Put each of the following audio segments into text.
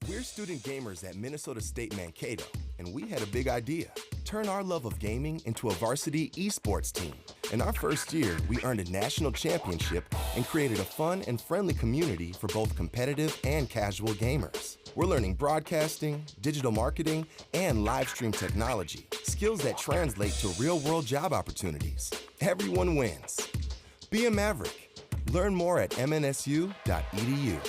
We're student gamers at Minnesota State Mankato, and we had a big idea. Turn our love of gaming into a varsity esports team. In our first year, we earned a national championship and created a fun and friendly community for both competitive and casual gamers. We're learning broadcasting, digital marketing, and live stream technology, skills that translate to real-world job opportunities. Everyone wins. Be a Maverick. Learn more at mnsu.edu.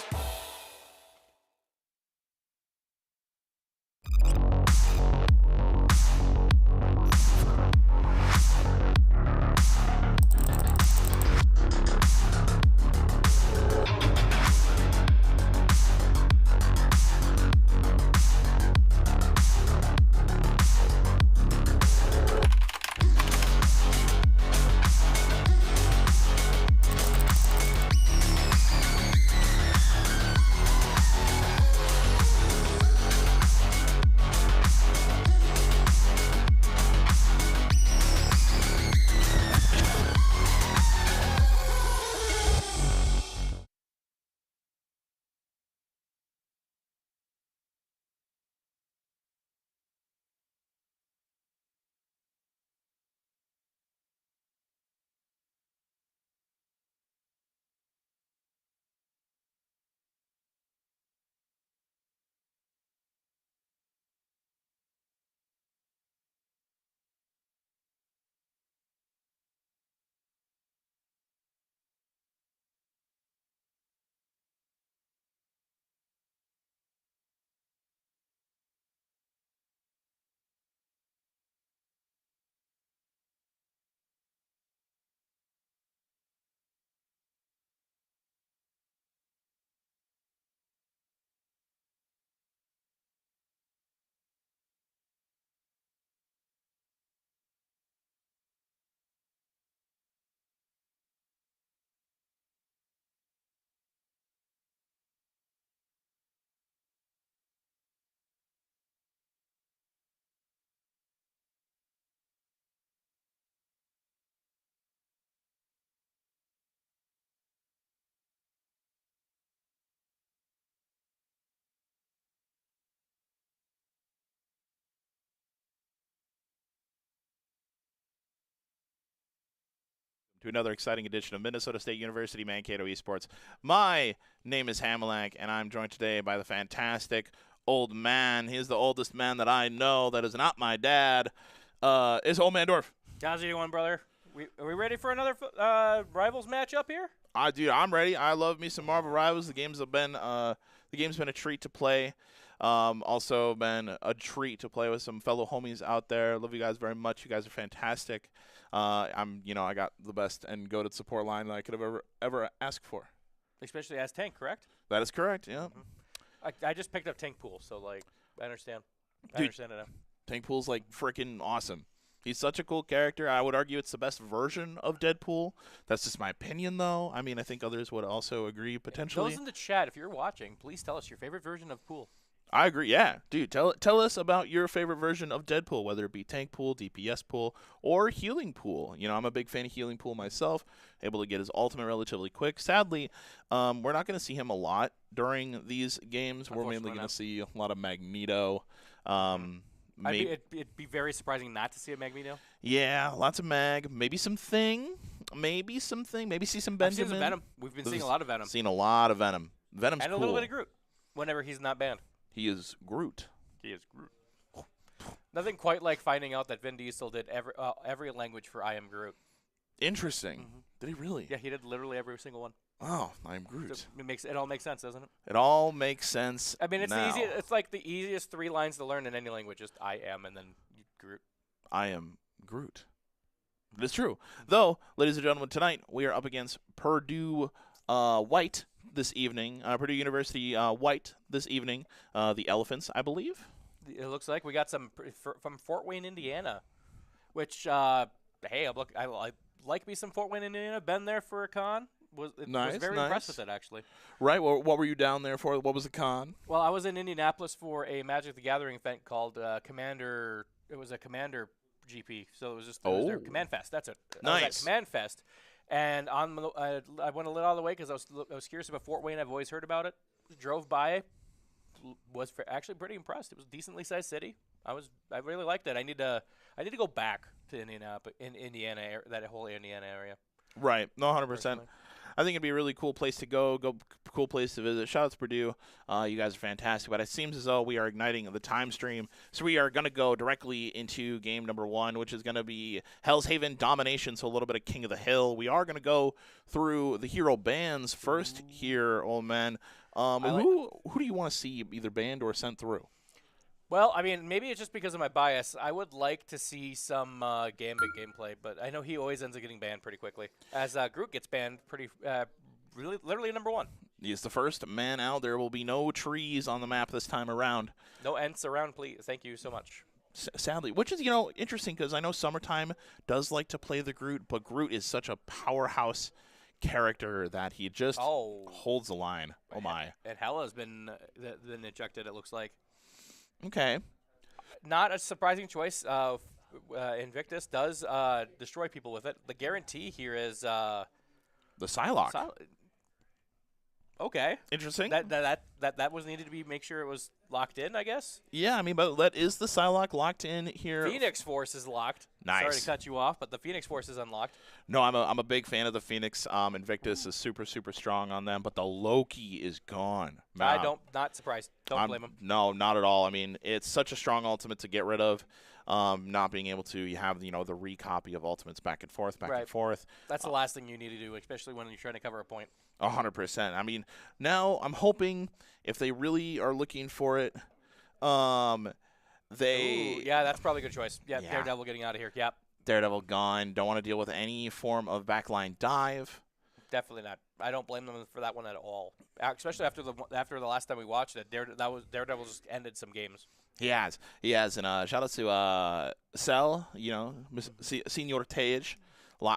To another exciting edition of Minnesota State University Mankato Esports. My name is Hamelak, and I'm joined today by the fantastic old man. He is the oldest man that I know that is not my dad. It's Old Man Dorf. How's it going, brother? Are we ready for another Rivals match up here? Dude, I'm ready. I love me some Marvel Rivals. The game's been a treat to play. Also been a treat to play with some fellow homies out there. Love you guys very much. You guys are fantastic. I got the best and goated support line that I could have ever asked for. Especially as tank, correct? That is correct. Yeah. Mm-hmm. I just picked up Tank Pool, so I understand. I Dude, understand it now. Tank Pool's freaking awesome. He's such a cool character. I would argue it's the best version of Deadpool. That's just my opinion, though. I mean, I think others would also agree potentially. Those in the chat, if you're watching, please tell us your favorite version of Pool. I agree. Yeah, dude, tell us about your favorite version of Deadpool, whether it be Tank Pool, DPS Pool, or Healing Pool. You know, I'm a big fan of Healing Pool myself, able to get his ultimate relatively quick. Sadly, we're not going to see him a lot during these games. We're mainly going to see a lot of Magneto. It'd be very surprising not to see a Magneto. Yeah, lots of Mag. Maybe some Thing. Maybe see some Benjamin. I've seen some Venom. We've been seeing a lot of Venom. Seen a lot of Venom. Venom's and cool. a little bit of Groot whenever he's not banned. He is Groot. Nothing quite like finding out that Vin Diesel did every language for I Am Groot. Interesting. Mm-hmm. Did he really? Yeah, he did literally every single one. Oh, I Am Groot. So it all makes sense, doesn't it? It all makes sense. I mean, it's now. It's like the easiest 3 lines to learn in any language. Just I am, and then Groot. I am Groot. It is true. Though, ladies and gentlemen, tonight we are up against Purdue White this evening. Purdue University White this evening. The Elephants, I believe. It looks like we got some from Fort Wayne, Indiana. Which, hey, I like me some Fort Wayne, Indiana. Been there for a con. Was very impressed with it, actually. Right. Well, what were you down there for? What was the con? Well, I was in Indianapolis for a Magic the Gathering event called Commander. It was a Commander GP, so it was just their Command Fest. That's it. Nice. I was at Command Fest, and I went a little out of the way because I was curious about Fort Wayne. I've always heard about it. Drove by, was actually pretty impressed. It was a decently sized city. I really liked it. I need to go back to Indiana, that whole Indiana area. Right. No, 100%. I think it'd be a really cool place to go cool place to visit. Shout out to Purdue. You guys are fantastic. But it seems as though we are igniting the time stream. So we are going to go directly into game number 1, which is going to be Hell's Haven Domination, so a little bit of King of the Hill. We are going to go through the hero bands first here, old man. Who do you want to see either banned or sent through? Well, I mean, maybe it's just because of my bias. I would like to see some Gambit gameplay, but I know he always ends up getting banned pretty quickly. As Groot gets banned literally number 1. He's the first man out. There will be no trees on the map this time around. No Ents around, please. Thank you so much. Sadly, which is, interesting because I know Summertime does like to play the Groot, but Groot is such a powerhouse character that he just holds the line. Oh, my. And Hella's been ejected, it looks like. Okay. Not a surprising choice. Invictus does destroy people with it. The guarantee here is the Psylocke. Okay. Interesting. That was needed to be make sure it was locked in, I guess. Yeah, I mean, but that is the Psylocke locked in here. Phoenix Force is locked. Nice. Sorry to cut you off, but the Phoenix Force is unlocked. No, I'm a big fan of the Phoenix. Invictus is super strong on them, but the Loki is gone. Not surprised. Don't blame him. No, not at all. I mean, it's such a strong ultimate to get rid of. Not being able to, you have the recopy of ultimates back and forth. That's the last thing you need to do, especially when you're trying to cover a point. 100%. I mean, now I'm hoping if they really are looking for it, yeah, that's probably a good choice. Yeah, Daredevil getting out of here. Yep. Daredevil gone. Don't want to deal with any form of backline dive. Definitely not. I don't blame them for that one at all. Especially after the last time we watched it, Daredevil just ended some games. He has, and shout out to Cell, Senor Tage,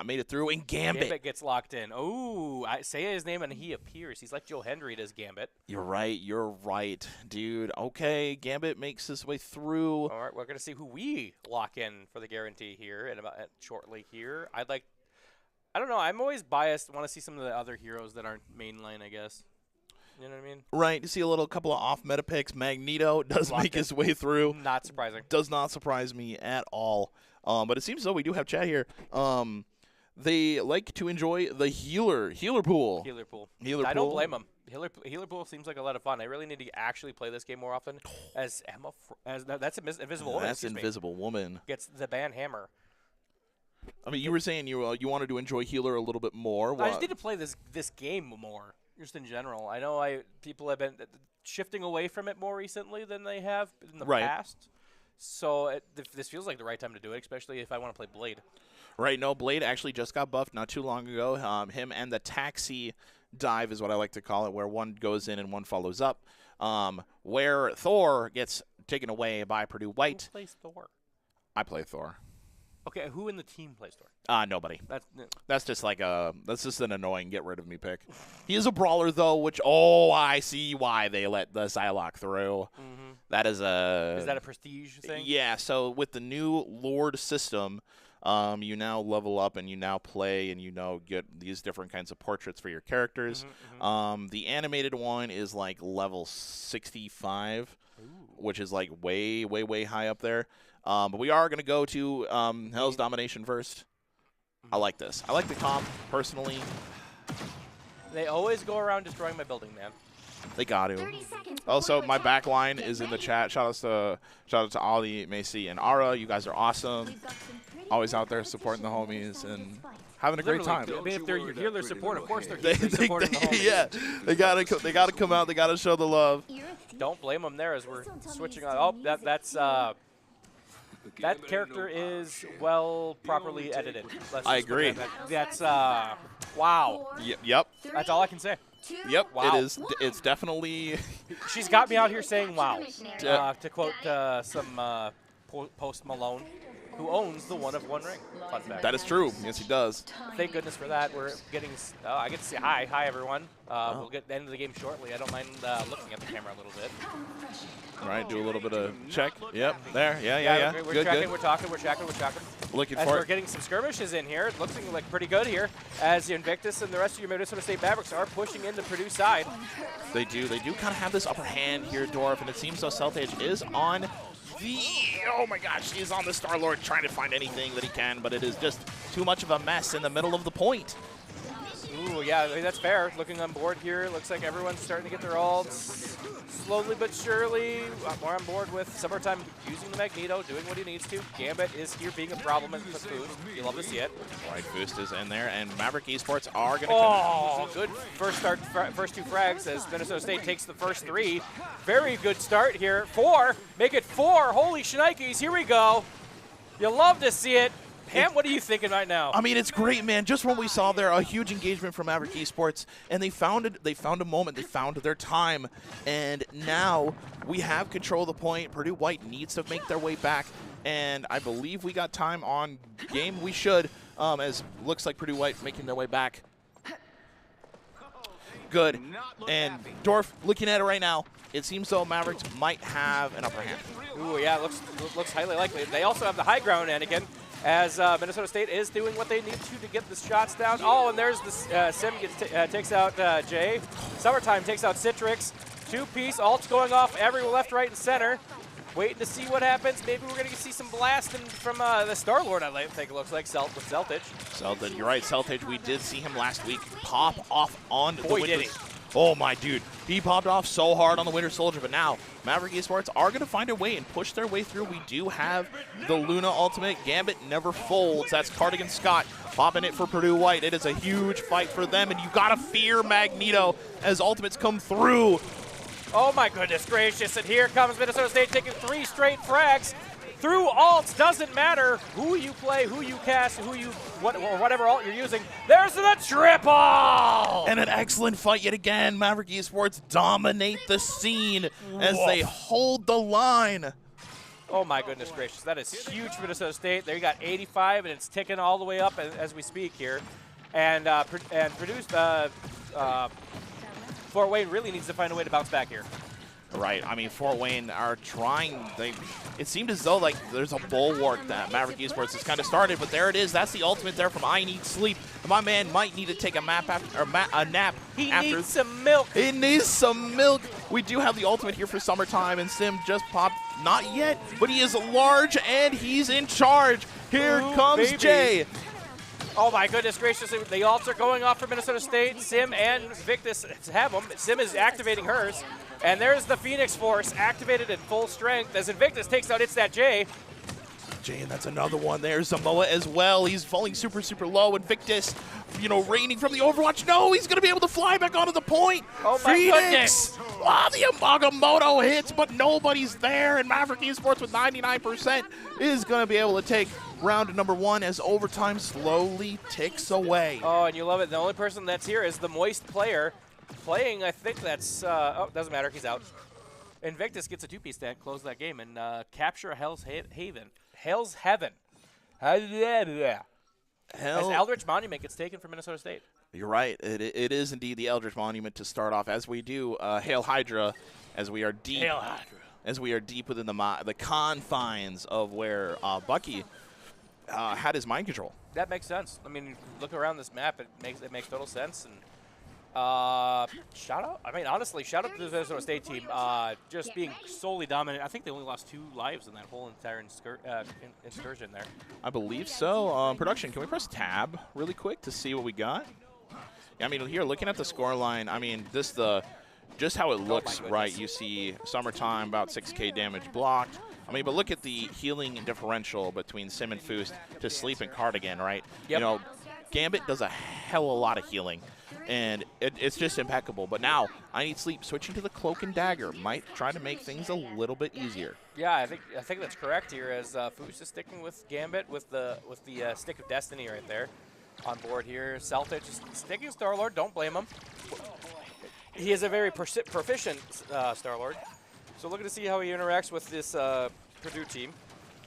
made it through, and Gambit gets locked in. Oh, I say his name and he appears. He's like Joe Hendry does Gambit. You're right, dude. Okay, Gambit makes his way through. All right, we're gonna see who we lock in for the guarantee here and shortly here. I don't know. I'm always biased. Want to see some of the other heroes that aren't mainline, I guess. You know what I mean? Right. You see a couple of off-meta picks. Magneto does make his way through. Not surprising. Does not surprise me at all. But it seems as though we do have chat here. They like to enjoy the healer pool. I don't blame them. Healer pool seems like a lot of fun. I really need to actually play this game more often. That's Invisible Woman. That's Invisible Woman. Gets the ban hammer. I mean, you were saying you wanted to enjoy healer a little bit more. I just need to play this game more. Just in general, I know people have been shifting away from it more recently than they have in the past. So this feels like the right time to do it, especially if I want to play Blade. Right. No, Blade actually just got buffed not too long ago. Him and the taxi dive is what I like to call it, where one goes in and one follows up. Where Thor gets taken away by Purdue White. Who plays Thor? I play Thor. Okay, who in the team plays Thor? Nobody. That's just that's just an annoying get rid of me pick. He is a brawler though, which I see why they let the Psylocke through. Mm-hmm. That is that a prestige thing? Yeah. So with the new Lord system, you now level up and you now play and get these different kinds of portraits for your characters. Mm-hmm. The animated one is like level 65, which is like way high up there. But we are going to go to Hell's Domination first. I like this. I like the comp, personally. They always go around destroying my building, man. They got to. Also, my back line is in the chat. Shout out to Ali, Macy, and Ara. You guys are awesome. Always out there supporting the homies and having a great time. I mean, if they're here, their support, of course they're supporting the homies. Yeah, they gotta come out. They gotta show the love. Don't blame them there as we're switching on. Oh, that character is properly edited. I agree. That's wow. Yep. That's all I can say. Yep. Wow. It is. It's definitely. She's got me out here saying wow. To quote some Post Malone. who owns the 1 of 1 ring. Fun fact. That is true. Yes, he does. Thank goodness for that. We're getting. I get to say hi. Hi, everyone. We'll get the end of the game shortly. I don't mind looking at the camera a little bit. All right, do a little bit of check. Yep, there. Yeah. We're Good, checking, good. we're talking, we're checking. Looking As for we're it. getting some skirmishes in here, it's looking like pretty good here. As Invictus and the rest of your Minnesota State Mavericks are pushing into Purdue side. They do kind of have this upper hand here, Dorf, and it seems so Seltage is on the, oh my gosh, he is on the Star-Lord trying to find anything that he can, but it is just too much of a mess in the middle of the point. Ooh, yeah, that's fair. Looking on board here, looks like everyone's starting to get their ults. Slowly but surely, more on board with Summertime using the Magneto, doing what he needs to. Gambit is here being a problem with food. You love to see it. Right, Boost is in there, and Maverick Esports are going to Oh, good first start, first 2 frags as Minnesota State takes the first 3. Very good start here. 4, make it 4. Holy shnikes, here we go. You love to see it. Pam, what are you thinking right now? I mean, it's great, man. Just what we saw there, a huge engagement from Maverick Esports, and they found it. They found a moment. They found their time, and now we have control of the point. Purdue White needs to make their way back, and I believe we got time on game. We should, as looks like Purdue White making their way back. Good, and Dorf looking at it right now. It seems though Mavericks might have an upper hand. Ooh, yeah, looks highly likely. They also have the high ground, Anakin, as Minnesota State is doing what they need to get the shots down. Oh, and there's the Sim takes out Jay. Summertime takes out Citrix. 2-piece, ults going off everywhere, left, right, and center. Waiting to see what happens. Maybe we're going to see some blasting from the Star-Lord, I think it looks like, with Seltage. Seltage, you're right, Seltage. We did see him last week pop off on the Boy, did he. Oh, my dude. He popped off so hard on the Winter Soldier, but now Maverick Esports are going to find a way and push their way through. We do have the Luna Ultimate. Gambit never folds. That's Cardigan Scott popping it for Purdue White. It is a huge fight for them, and you got to fear Magneto as Ultimates come through. Oh, my goodness gracious. And here comes Minnesota State taking 3 straight frags. Through alts, doesn't matter who you play, who you cast, or whatever alt you're using. There's the triple! And an excellent fight yet again. Maverick Esports dominate the scene as they hold the line. Oh my goodness gracious, that is huge for Minnesota State. They got 85 and it's ticking all the way up as we speak here. And Purdue's Fort Wayne really needs to find a way to bounce back here. Right. I mean, Fort Wayne are trying. It seemed as though like there's a bulwark that Maverick Esports has kind of started, but there it is. That's the ultimate there from I Need Sleep. My man might need to take a nap after. He needs some milk. He needs some milk. We do have the ultimate here for Summertime, and Sim just popped. Not yet, but he is large and he's in charge. Here comes baby. Jay. Oh my goodness gracious, the ults are going off for Minnesota State. Sim and Victus have them. Sim is activating hers. And there's the Phoenix Force activated at full strength as Invictus takes out It's That Jay. Jay, and that's another one. There's Samoa as well. He's falling super, super low. Invictus, raining from the Overwatch. No, he's going to be able to fly back onto the point. Oh my goodness. Ah, the Agamotto hits, but nobody's there. And Maverick Esports with 99% is going to be able to take round number 1 as overtime slowly ticks away. Oh, and you love it. The only person that's here is the Moist player. Playing, I think that's, doesn't matter, he's out. Invictus gets a 2-piece to close that game and capture Hell's Heaven. As Eldritch Monument gets taken from Minnesota State. You're right. It is indeed the Eldritch Monument to start off, as we do Hail Hydra, as we are deep. Hail Hydra. As we are deep within the confines of where Bucky had his mind control. That makes sense. I mean, look around this map, it makes total sense. And shout out. I mean, honestly, shout out to the Minnesota State team. Just being solely dominant. I think they only lost 2 lives in that whole entire excursion there. I believe so. Production, can we press tab really quick to see what we got? Yeah, I mean, here, looking at the score line, I mean, just how it looks, right? You see Summertime, about 6K damage blocked. I mean, but look at the healing differential between Sim and Foost to Sleep and Cardigan, right? Yep. Gambit does a hell of a lot of healing, and it's just impeccable. But now, I Need Sleep switching to the Cloak and Dagger might try to make things a little bit easier. Yeah, I think that's correct here, as Foost is sticking with Gambit with the Stick of Destiny right there on board here. Celtic just sticking Star-Lord, don't blame him. He is a very proficient Star-Lord. So looking to see how he interacts with this Purdue team.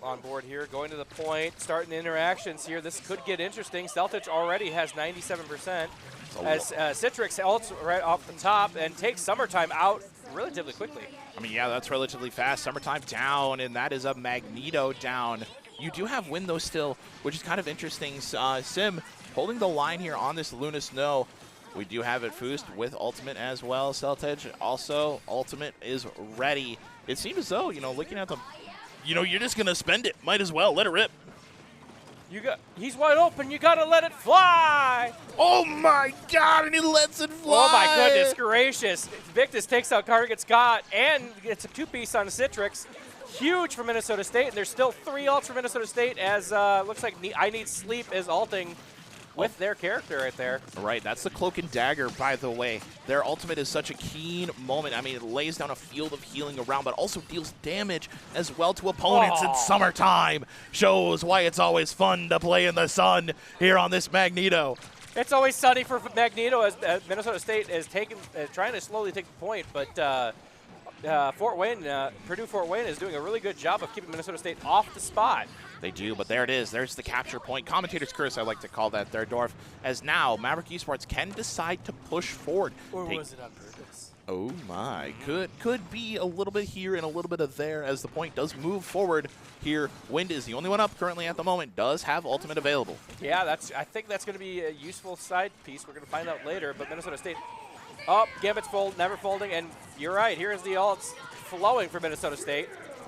on board here, going to the point, starting interactions here. This could get interesting. Celtic already has 97%. As Citrix ults right off the top and takes Summertime out relatively quickly. I mean, yeah, that's relatively fast. Summertime down, and that is a Magneto down. You do have Wind, though, still, which is kind of interesting. Sim holding the line here on this Luna Snow. We do have it Foost with Ultimate as well. Celtic also, Ultimate is ready. It seems as though, looking at them, you're just going to spend it. Might as well. Let it rip. He's wide open. You got to let it fly. Oh, my God, and he lets it fly. Oh, my goodness gracious. Victus takes out Target Scott and gets a two-piece on Citrix. Huge for Minnesota State, and there's still 3 ults for Minnesota State as looks like I Need Sleep is ulting with their character right there. Right, that's the Cloak and Dagger, by the way. Their ultimate is such a keen moment. I mean, it lays down a field of healing around, but also deals damage as well to opponents in summertime. Shows why it's always fun to play in the sun here on this Magneto. It's always sunny for Magneto as Minnesota State is trying to slowly take the point, but Purdue Fort Wayne is doing a really good job of keeping Minnesota State off the spot. They do, but there it is. There's the capture point. Commentator's curse, I like to call that there, Dorf, as now Maverick Esports can decide to push forward. Or was it on purpose? Oh, my. Could be a little bit here and a little bit of there as the point does move forward here. Wind is the only one up currently at the moment, does have Ultimate available. Yeah, I think that's going to be a useful side piece. We're going to find out later, but Minnesota State, Gambit's never folding, and you're right. Here's the ults flowing for Minnesota State.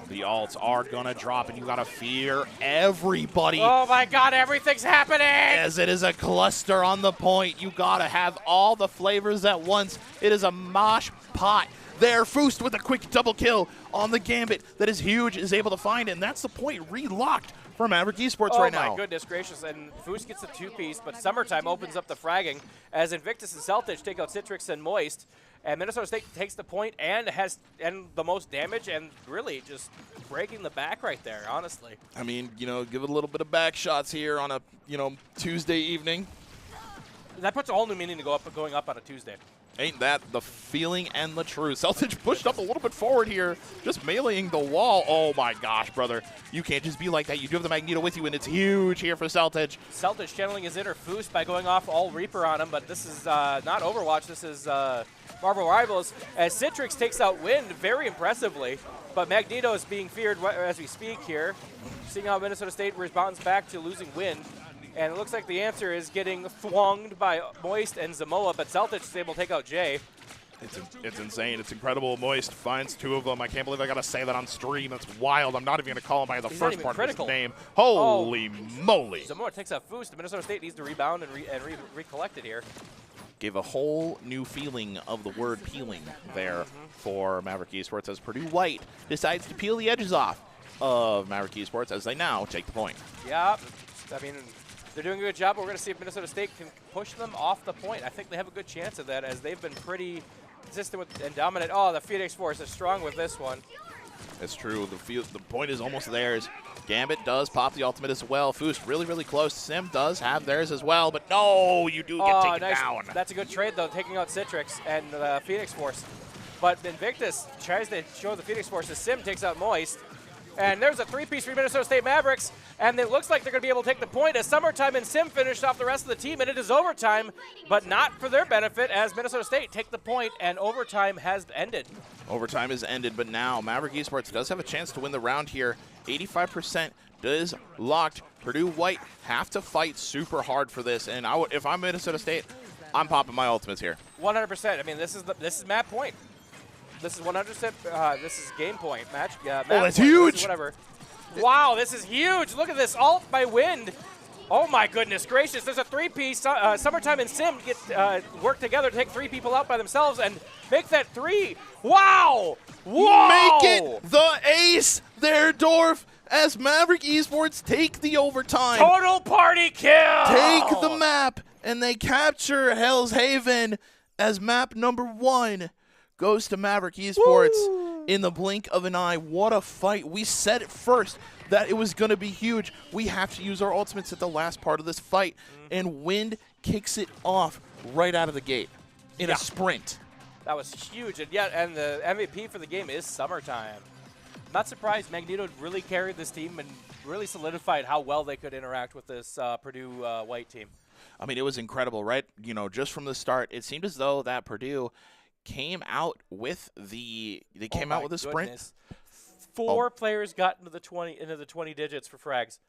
The ults are going to drop, and you got to fear everybody. Oh, my God, everything's happening! As it is a cluster on the point. You got to have all the flavors at once. It is a mosh pot. There, Foost with a quick double kill on the Gambit. That is huge, is able to find it, and that's the point relocked for Maverick Esports right now. Oh, my goodness gracious, and Foost gets the two-piece, but Summertime opens up the fragging as Invictus and Celtic take out Citrix and Moist. And Minnesota State takes the point and has the most damage and really just breaking the back right there, honestly. I mean, give it a little bit of back shots here on a, Tuesday evening. That puts a whole new meaning to going up on a Tuesday. Ain't that the feeling and the truth? Celtic pushed up a little bit forward here, just meleeing the wall. Oh, my gosh, brother. You can't just be like that. You do have the Magneto with you, and it's huge here for Celtic. Celtic channeling his inner Foost by going off all Reaper on him, but this is not Overwatch. This is Marvel Rivals, as Citrix takes out Wind very impressively, but Magneto is being feared as we speak here. Seeing how Minnesota State responds back to losing Wind. And it looks like the answer is getting thwonged by Moist and Zamoa, but Celtic is able to take out Jay. It's insane. It's incredible. Moist finds 2 of them. I can't believe I got to say that on stream. That's wild. I'm not even going to call him by the first part of his name. Holy moly. Zamoa takes out Foost. Minnesota State needs to rebound and recollect it here. Gave a whole new feeling of the word peeling there for Maverick Esports as Purdue White decides to peel the edges off of Maverick Esports as they now take the point. Yeah, I mean, they're doing a good job, but we're going to see if Minnesota State can push them off the point. I think they have a good chance of that as they've been pretty consistent with and dominant. Oh, the Phoenix Force is strong with this one. That's true. The point is almost theirs. Gambit does pop the ultimate as well. Foost really, really close. Sim does have theirs as well, but no, you do get taken down. That's a good trade, though, taking out Citrix and the Phoenix Force. But Invictus tries to show the Phoenix Force as Sim takes out Moist. And there's a 3-piece for Minnesota State Mavericks, and it looks like they're going to be able to take the point as Summertime and Sim finished off the rest of the team, and it is overtime, but not for their benefit as Minnesota State take the point, and overtime has ended. Overtime is ended, but now Maverick Esports does have a chance to win the round here. 85% is locked. Purdue White have to fight super hard for this, and if I'm Minnesota State, I'm popping my ultimates here. 100%. I mean, this is map point. This is 100%. This is game point match. Oh, that's huge! Whatever. Wow, this is huge. Look at this ult by Wind. Oh my goodness gracious! There's a 3-piece. Summertime and Sim work together to take 3 people out by themselves and make that 3. Wow! Whoa! Make it the ace there, Dorf, as Maverick Esports take the overtime. Total party kill! Take the map, and they capture Hell's Haven as map number 1. Goes to Maverick Esports in the blink of an eye. What a fight. We said it first that it was going to be huge. We have to use our ultimates at the last part of this fight. And Wind kicks it off right out of the gate in a sprint. That was huge. And the MVP for the game is Summertime. not surprised. Magneto really carried this team and really solidified how well they could interact with this Purdue white team. I mean, it was incredible, right? You know, just from the start, it seemed as though that Purdue came out with the sprint. Goodness. Four players got into the 20 digits for frags.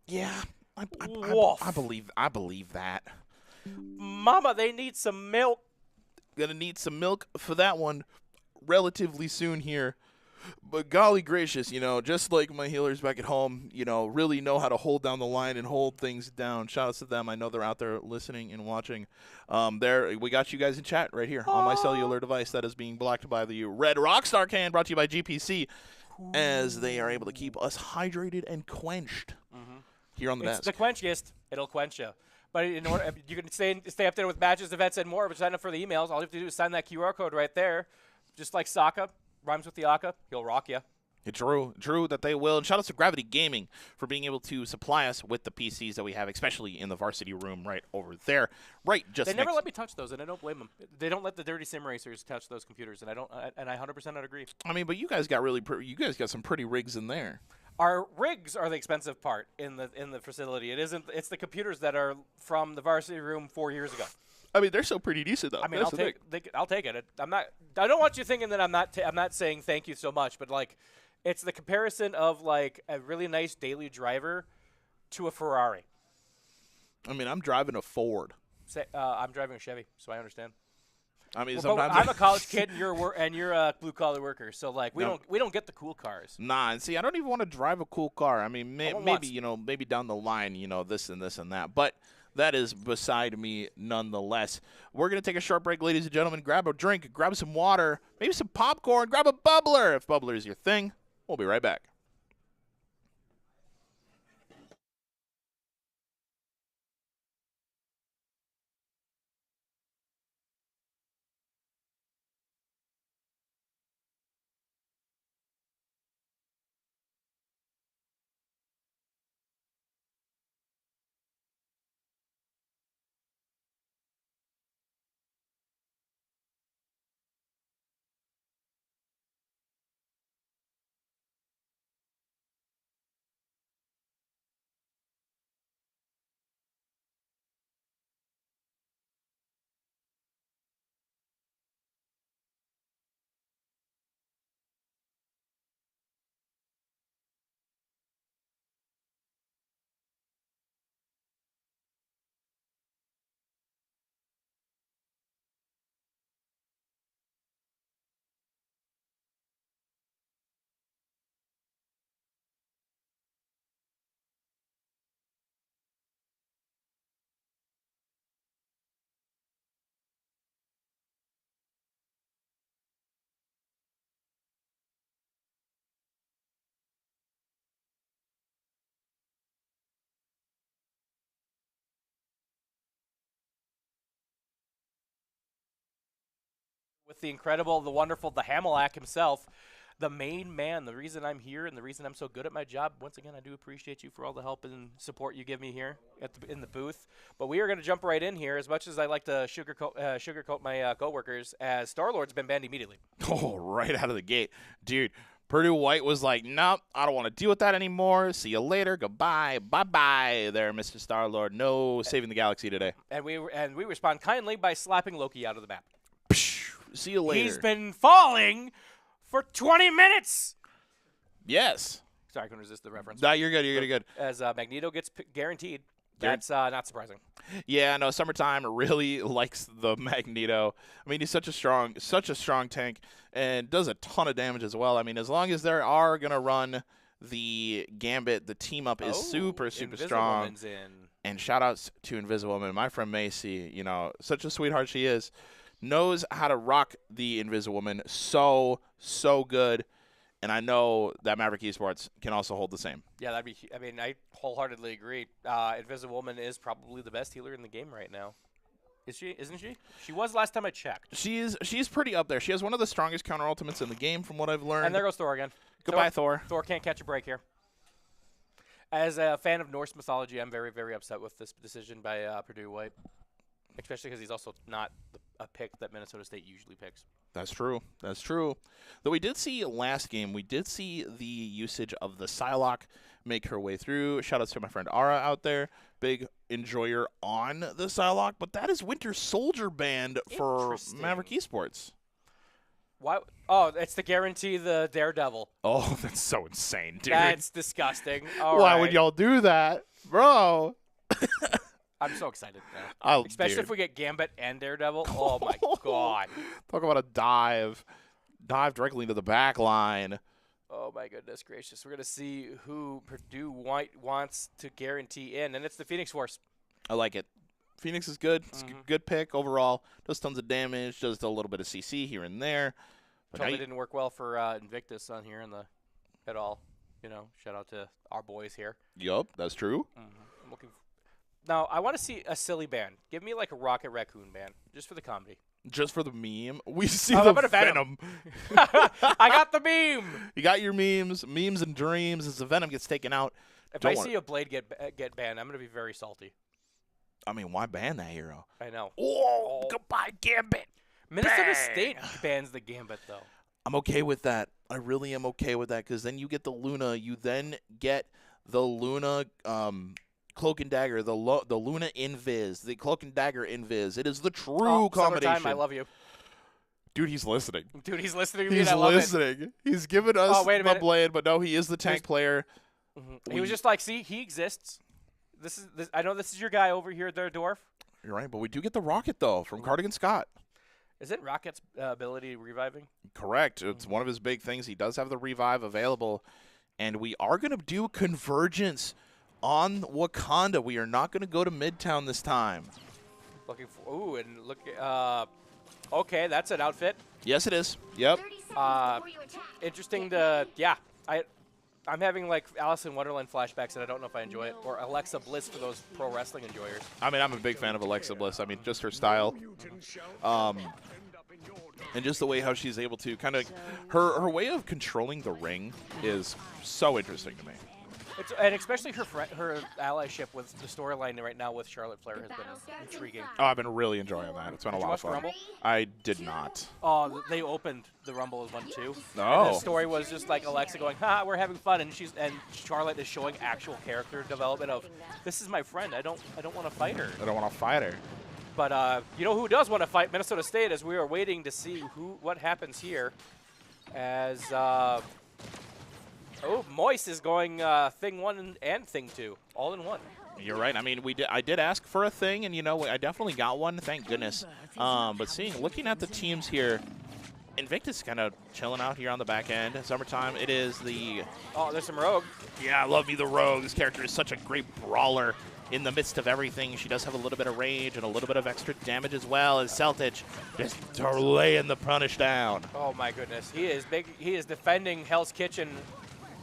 Yeah, I believe that. Mama, they need some milk. Gonna need some milk for that one relatively soon here. But golly gracious, you know, just like my healers back at home, you know, really know how to hold down the line and hold things down. Shout outs to them. I know they're out there listening and watching. We got you guys in chat right here on my cellular device that is being blocked by the Red Rockstar can, brought to you by GPC, as they are able to keep us hydrated and quenched here on the desk. It's the quenchiest. It'll quench you. But in order, you can stay up there with matches, events, and more. But sign up for the emails. All you have to do is sign that QR code right there. Just like Sokka, rhymes with the Aka, he'll rock you. It's true that they will. And shout out to Gravity Gaming for being able to supply us with the PCs that we have, especially in the varsity room right over there. Right, just they never let me touch those, and I don't blame them. They don't let the dirty sim racers touch those computers, and I 100% agree. I mean, but you guys got some pretty rigs in there. Our rigs are the expensive part in the facility. It isn't. It's the computers that are from the varsity room 4 years ago. I mean, they're still pretty decent though. I mean, I'll take it. I don't want you thinking that I'm not saying thank you so much, but like, it's the comparison of like a really nice daily driver to a Ferrari. I mean, I'm driving a Ford. I'm driving a Chevy, so I understand. I mean, sometimes I'm a college kid, and you're a blue collar worker, so like we don't get the cool cars. Nah, and see, I don't even want to drive a cool car. I mean, maybe down the line, this and this and that, but. That is beside me nonetheless. We're going to take a short break, ladies and gentlemen. Grab a drink, grab some water, maybe some popcorn, grab a bubbler. If bubbler is your thing, we'll be right back. With the incredible, the wonderful, the Hamilak himself, the main man, the reason I'm here and the reason I'm so good at my job. Once again, I do appreciate you for all the help and support you give me here in the booth. But we are going to jump right in here. As much as I like to sugarcoat my coworkers, as Star-Lord's been banned immediately. Oh, right out of the gate. Dude, Purdue White was like, nope, I don't want to deal with that anymore. See you later. Goodbye. Bye-bye there, Mr. Star-Lord. No saving the galaxy today. And we respond kindly by slapping Loki out of the map. See you later. He's been falling for 20 minutes. Yes. Sorry, I couldn't resist the reference. No, you're good. You're good. As Magneto gets guaranteed, that's not surprising. Yeah, no, Summertime really likes the Magneto. I mean, he's such a strong tank and does a ton of damage as well. I mean, as long as they are going to run the Gambit, the team up is super strong. In. And shout outs to Invisible Woman. My friend Macy, such a sweetheart she is. Knows how to rock the Invisible Woman so good, and I know that Maverick Esports can also hold the same. Yeah, I wholeheartedly agree. Invisible Woman is probably the best healer in the game right now. Isn't she? She was last time I checked. She's pretty up there. She has one of the strongest counter ultimates in the game from what I've learned. And there goes Thor again. Goodbye, Thor. Thor can't catch a break here. As a fan of Norse mythology, I'm very, very upset with this decision by Purdue White, especially because he's also not the a pick that Minnesota State usually picks. That's true. That's true. Though we did see last game, we did see the usage of the Psylocke make her way through. Shout out to my friend Ara out there. Big enjoyer on the Psylocke. But that is Winter Soldier banned for Maverick Esports. Why? Oh, it's to guarantee the Daredevil. Oh, that's so insane, dude. That's disgusting. Why would y'all do that? Bro. I'm so excited now. Especially dude. if we get Gambit and Daredevil. Oh, my God. Talk about a dive. Dive directly into the back line. Oh, my goodness gracious. We're going to see who Purdue wants to guarantee in, and it's the Phoenix Force. I like it. Phoenix is good. It's a good pick overall. Does tons of damage. Does a little bit of CC here and there. But totally didn't work well for Invictus on here at all. You know, shout out to our boys here. Yup, that's true. I'm looking now, I want to see a silly band. Give me like a Rocket Raccoon band, just for the comedy. Just for the meme? We see the Venom. I got the meme. You got your memes and dreams as the Venom gets taken out. If I see a Blade get banned, I'm going to be very salty. I mean, why ban that hero? I know. Oh, goodbye, Gambit. Minnesota State bans the Gambit, though. I'm okay with that. I really am okay with that because then you get the Luna. You then get the Luna Cloak and Dagger, the Luna Invis, the Cloak and Dagger Invis. It is the true combination. Summertime, I love you. Dude, he's listening. Dude, he's listening to me. He's listening. He's giving us the blade, but no, he is the tank player. He was just like, see, he exists. This. I know this is your guy over here, there, Dwarf. You're right, but we do get the Rocket, though, from Cardigan Scott. Is it Rocket's ability reviving? Correct. It's one of his big things. He does have the revive available, and we are going to do Convergence on Wakanda. We are not going to go to Midtown this time. Looking for and look. Okay, that's an outfit. Yes, it is. Yep. Interesting I'm having like Alice in Wonderland flashbacks, and I don't know if I enjoy it. Or Alexa Bliss for those pro wrestling enjoyers. I mean, I'm a big fan of Alexa Bliss. I mean, just her style. And just the way how she's able to kind of her way of controlling the ring is so interesting to me. And especially her allyship with the storyline right now with Charlotte Flair has been intriguing. Oh, I've been really enjoying that. It's been a lot of fun. Rumble? I did not. Oh, they opened the Rumble as one too. No. And the story was just like Alexa going, "Ha, we're having fun," and Charlotte is showing actual character development of, "This is my friend. I don't want to fight her." I don't want to fight her. But you know who does want to fight Minnesota State? As we are waiting to see what happens here, as. Moist is going thing 1 and thing 2, all in one. You're right. I mean, I did ask for a thing, and you know, I definitely got one. Thank goodness. But looking at the teams here, Invictus kind of chilling out here on the back end. Summertime. It is the. Oh, there's some Rogue. Yeah, I love me the Rogue. This character is such a great brawler in the midst of everything. She does have a little bit of range and a little bit of extra damage as well as Celtic just laying the punish down. Oh my goodness, he is big. He is defending Hell's Kitchen.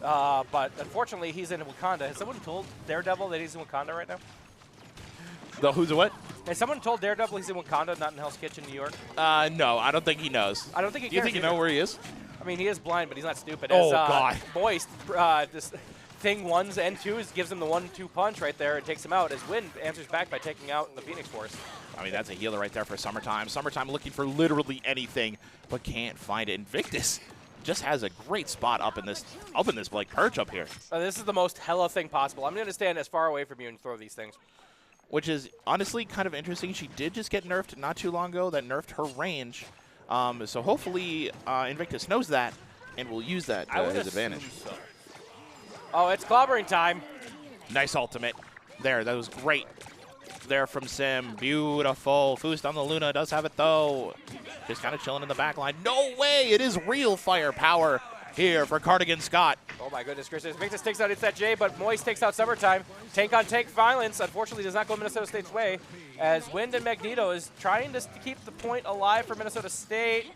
But unfortunately, he's in Wakanda. Has someone told Daredevil that he's in Wakanda right now? The who's a what? Has someone told Daredevil he's in Wakanda, not in Hell's Kitchen, New York? No, I don't think he knows. I don't think he cares. Do you think you know where he is? I mean, he is blind, but he's not stupid. Oh, God. Moist, this thing 1s and 2s gives him the 1-2 punch right there and takes him out. As Wind answers back by taking out the Phoenix Force. I mean, that's a healer right there for Summertime. Summertime looking for literally anything, but can't find it. Invictus just has a great spot up in this like perch up here. This is the most hella thing possible. I'm going to stand as far away from you and throw these things. Which is honestly kind of interesting. She did just get nerfed not too long ago. That nerfed her range. So hopefully Invictus knows that and will use that to his advantage. So. Oh, it's clobbering time. Nice ultimate. There, that was great. There from Sim. Beautiful. Foost on the Luna does have it, though. Just kind of chilling in the back line. No way! It is real firepower here for Cardigan Scott. Oh, my goodness gracious. Victus takes out It's That J, but Moist takes out Summertime. Tank-on-tank violence, unfortunately, does not go Minnesota State's way, as Wind and Magneto is trying to keep the point alive for Minnesota State.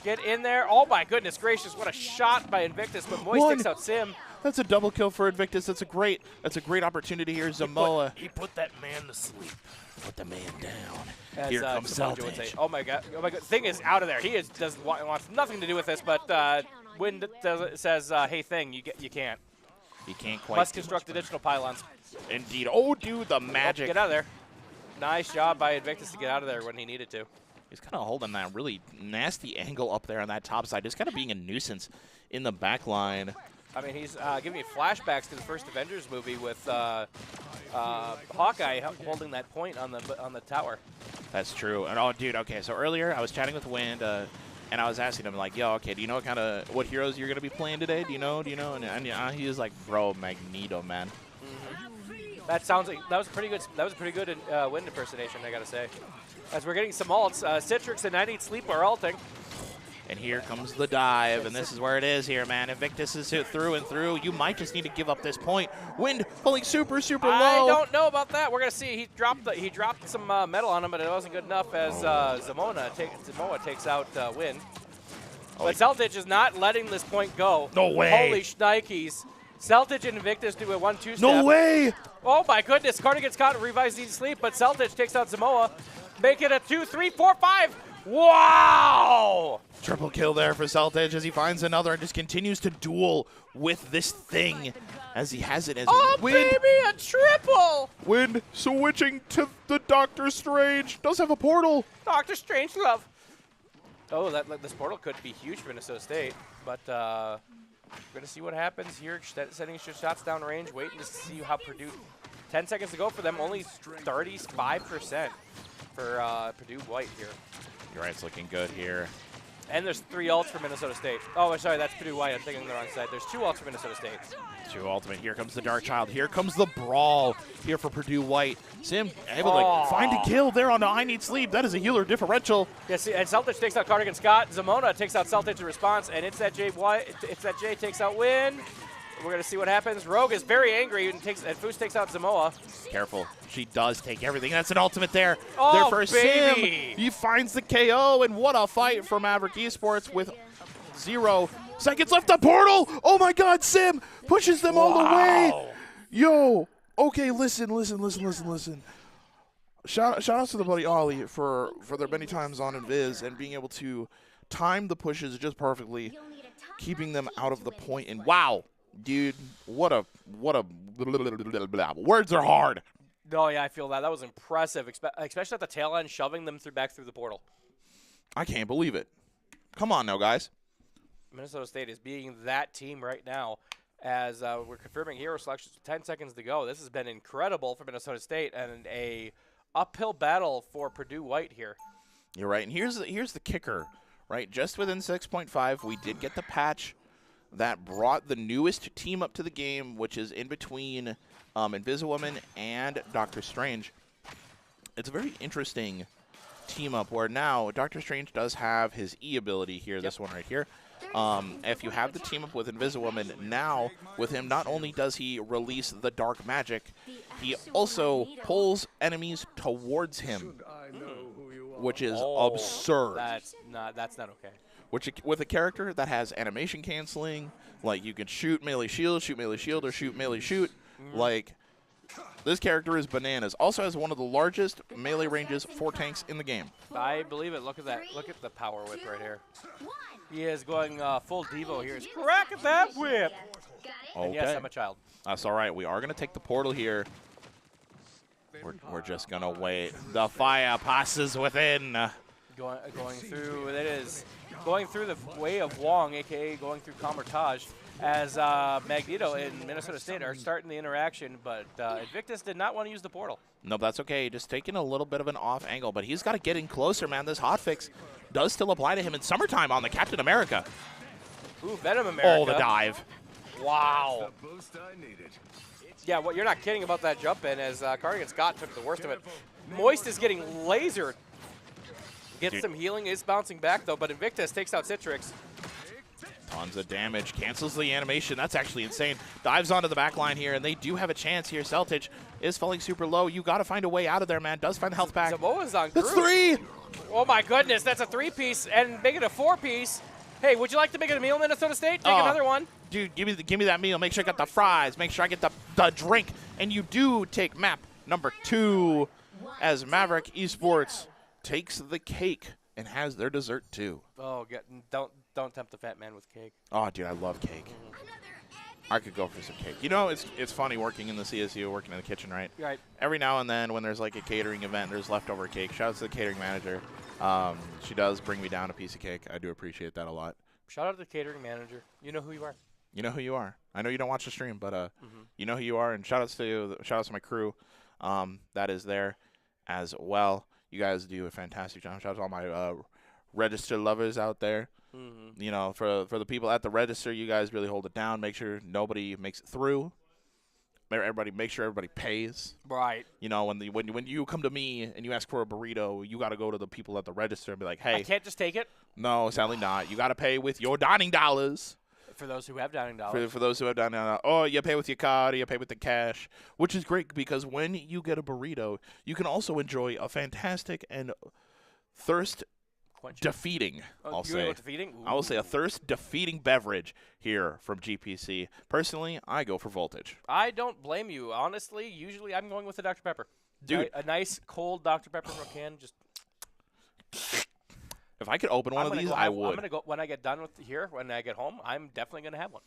Get in there. Oh, my goodness gracious. What a shot by Invictus, but Moist takes out Sim. That's a double kill for Invictus. That's a great opportunity here. Zamoa. He put that man to sleep. Put the man down. As, here comes Celtic. Oh my god. Thing is out of there. He wants nothing to do with this, but Wind says, hey Thing, you can't. He can't quite. Must construct additional pylons. Indeed. Oh, dude, the magic. Get out of there. Nice job by Invictus to get out of there when he needed to. He's kind of holding that really nasty angle up there on that top side, just kind of being a nuisance in the back line. I mean, he's giving me flashbacks to the first Avengers movie with Hawkeye holding that point on the tower. That's true. And oh, dude, okay. So earlier I was chatting with Wind, and I was asking him like, "Yo, okay, do you know what heroes you're gonna be playing today? Do you know?" And he was like, "Bro, Magneto, man." Mm-hmm. That sounds like that was a pretty good Wind impersonation, I gotta say. As we're getting some ults, Citrix and I Need Sleep are ulting. And here comes the dive, and this is where it is here, man. Invictus is through and through. You might just need to give up this point. Wind pulling super, super low. I don't know about that. We're gonna see. He dropped some metal on him, but it wasn't good enough as Zamoa takes out Wind. But Celtic is not letting this point go. No way. Holy shnikes. Celtic and Invictus do a 1-2 step. No way. Oh my goodness. Carter gets caught and revives Need Sleep, but Celtic takes out Zamoa. Make it a 2, 3, 4, 5. Wow! Triple kill there for Celtic as he finds another and just continues to duel with this thing as he has it as Wind. Baby, a triple! Wind switching to the Doctor Strange. Does have a portal. Doctor Strange love. Oh, this portal could be huge for Minnesota State, but we're going to see what happens here. Setting shots down range, waiting to see how Purdue. 10 seconds to go for them, only 35% for Purdue White here. You're right, it's looking good here. And there's 3 ults for Minnesota State. Oh, sorry, that's Purdue White. I'm thinking on the wrong side. There's 2 ults for Minnesota State. 2 ultimate. Here comes the Dark Child. Here comes the brawl here for Purdue White. Sim able to find a kill there on the I Need Sleep. That is a healer differential. Yes, and Celtic takes out Cardigan Scott. Zamona takes out Celtic in response, and it's that Jay takes out Win. We're going to see what happens. Rogue is very angry and Foos takes out Zamoa. Careful. She does take everything. That's an ultimate there. Oh, there for baby. Sim. He finds the KO, and what a fight for Maverick Esports with 0 seconds left. The portal. Oh, my God. Sim pushes them all the way. Yo. Okay, listen. Shout out to the buddy Ollie for their many times on Invis and being able to time the pushes just perfectly, keeping them out of the point. And wow. Dude, what a words are hard. Oh, yeah, I feel that. That was impressive, especially at the tail end, shoving them back through the portal. I can't believe it. Come on now, guys. Minnesota State is being that team right now as we're confirming hero selections with 10 seconds to go. This has been incredible for Minnesota State and a uphill battle for Purdue White here. You're right, and here's the kicker, right? Just within 6.5, we did get the patch that brought the newest team up to the game, which is in between Invisiwoman and Doctor Strange. It's a very interesting team up where now Doctor Strange does have his E ability here, this one right here. If you have the team up with Invisiwoman, now with him, not only does he release the dark magic, he also pulls enemies towards him, which is absurd. That's not okay. Which, with a character that has animation canceling, like you can shoot melee shield, or shoot melee shoot. Like, this character is bananas. Also has one of the largest melee ranges for tanks in the game. I believe it. Look at that. Look at the power whip right here. He is going full Devo here. Crack at that whip. Okay. And yes, I'm a child. That's all right. We are going to take the portal here. We're just going to wait. The fire passes within. Going through, it is going through the way of Wong, a.k.a. going through Kamertage, as Magneto and Minnesota State are starting the interaction, but Invictus did not want to use the portal. No, that's okay. Just taking a little bit of an off angle, but he's got to get in closer, man. This hotfix does still apply to him in summertime on the Captain America. Ooh, Venom America. Oh, the dive. Wow. Yeah, well, you're not kidding about that jump in as Cardigan Scott took the worst of it. Moist is getting lasered. Gets some healing, is bouncing back though, but Invictus takes out Citrix. Tons of damage, cancels the animation. That's actually insane. Dives onto the back line here, and they do have a chance here. Celtic is falling super low. You got to find a way out of there, man. Does find the health back. Zamoa's on That's Groove. 3! Oh my goodness, that's a 3-piece, and make it a 4-piece. Hey, would you like to make it a meal, Minnesota State? Take another one. Dude, give me that meal. Make sure I got the fries. Make sure I get the drink. And you do take map number 2 as Maverick Esports takes the cake and has their dessert too. Oh, don't tempt the fat man with cake. Oh, dude, I love cake. I could go for some cake. You know, it's funny working in the CSU, working in the kitchen, right? Right. Every now and then when there's like a catering event, there's leftover cake. Shout out to the catering manager. She does bring me down a piece of cake. I do appreciate that a lot. Shout out to the catering manager. You know who you are. You know who you are. I know you don't watch the stream, but you know who you are. And shout outs to you. Shout outs to my crew that is there as well. You guys do a fantastic job. Shout out to all my register lovers out there. You know, for the people at the register, you guys really hold it down. Make sure nobody makes it through. Make sure everybody pays. Right. You know, when you come to me and you ask for a burrito, you got to go to the people at the register and be like, hey. I can't just take it. No, sadly not. You got to pay with your dining dollars. For those who have dining dollars. For those who have dining dollars. Oh, you pay with your card, or you pay with the cash, which is great because when you get a burrito, you can also enjoy a fantastic and thirst-defeating, I'll say. I will say a thirst-defeating beverage here from GPC. Personally, I go for Voltage. I don't blame you. Honestly, usually I'm going with the Dr. Pepper. Dude. A nice cold Dr. Pepper from a can, just... If I could open one of these, I would. I'm going to go, when I get done with here, when I get home, I'm definitely going to have one.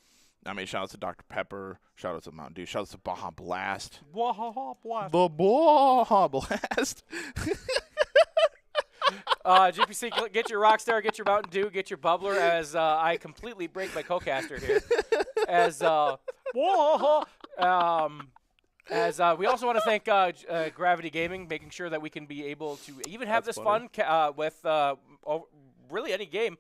I mean, shout out to Dr. Pepper, shout out to Mountain Dew, shout out to Baja Blast. Baja Blast. The Baja Blast. GPC, get your Rockstar, get your Mountain Dew, get your Bubbler, as I completely break my co-caster here. We also want to thank Gravity Gaming, making sure that we can be able to even have this fun with really any game.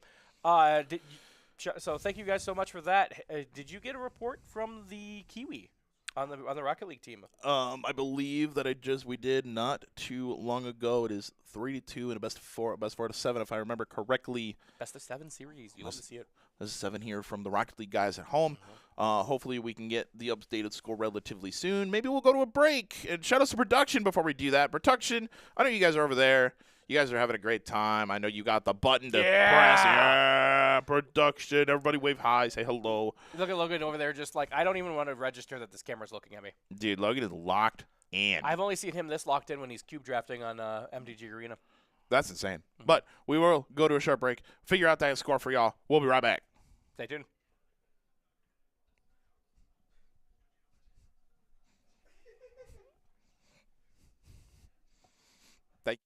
So thank you guys so much for that. Did you get a report from the Kiwi on the Rocket League team? I believe that we did not too long ago. It is 3-2 and a best of 7, if I remember correctly. Best of 7 series. You love to see it. This is 7 here from the Rocket League guys at home. Hopefully we can get the updated score relatively soon. Maybe we'll go to a break. And shout out to production before we do that. Production, I know you guys are over there. You guys are having a great time. I know you got the button to press. Yeah, production. Everybody wave hi. Say hello. Look at Logan over there just like, I don't even want to register that this camera's looking at me. Dude, Logan is locked in. I've only seen him this locked in when he's cube drafting on MDG Arena. That's insane. But we will go to a short break, figure out that score for y'all. We'll be right back. Stay tuned. Thank you.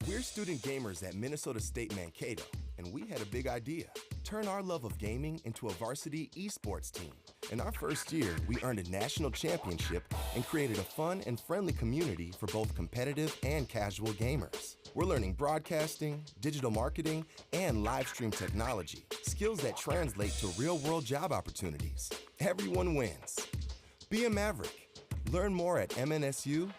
We're student gamers at Minnesota State Mankato, and we had a big idea. Turn our love of gaming into a varsity esports team. In our first year, we earned a national championship and created a fun and friendly community for both competitive and casual gamers. We're learning broadcasting, digital marketing, and live stream technology, skills that translate to real-world job opportunities. Everyone wins. Be a Maverick. Learn more at mnsu.edu.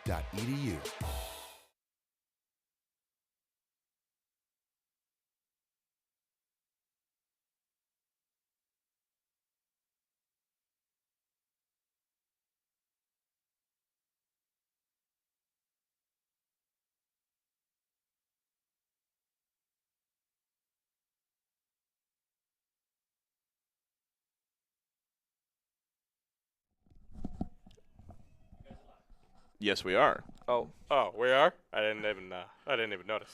Yes, we are. Oh, we are? I didn't even notice.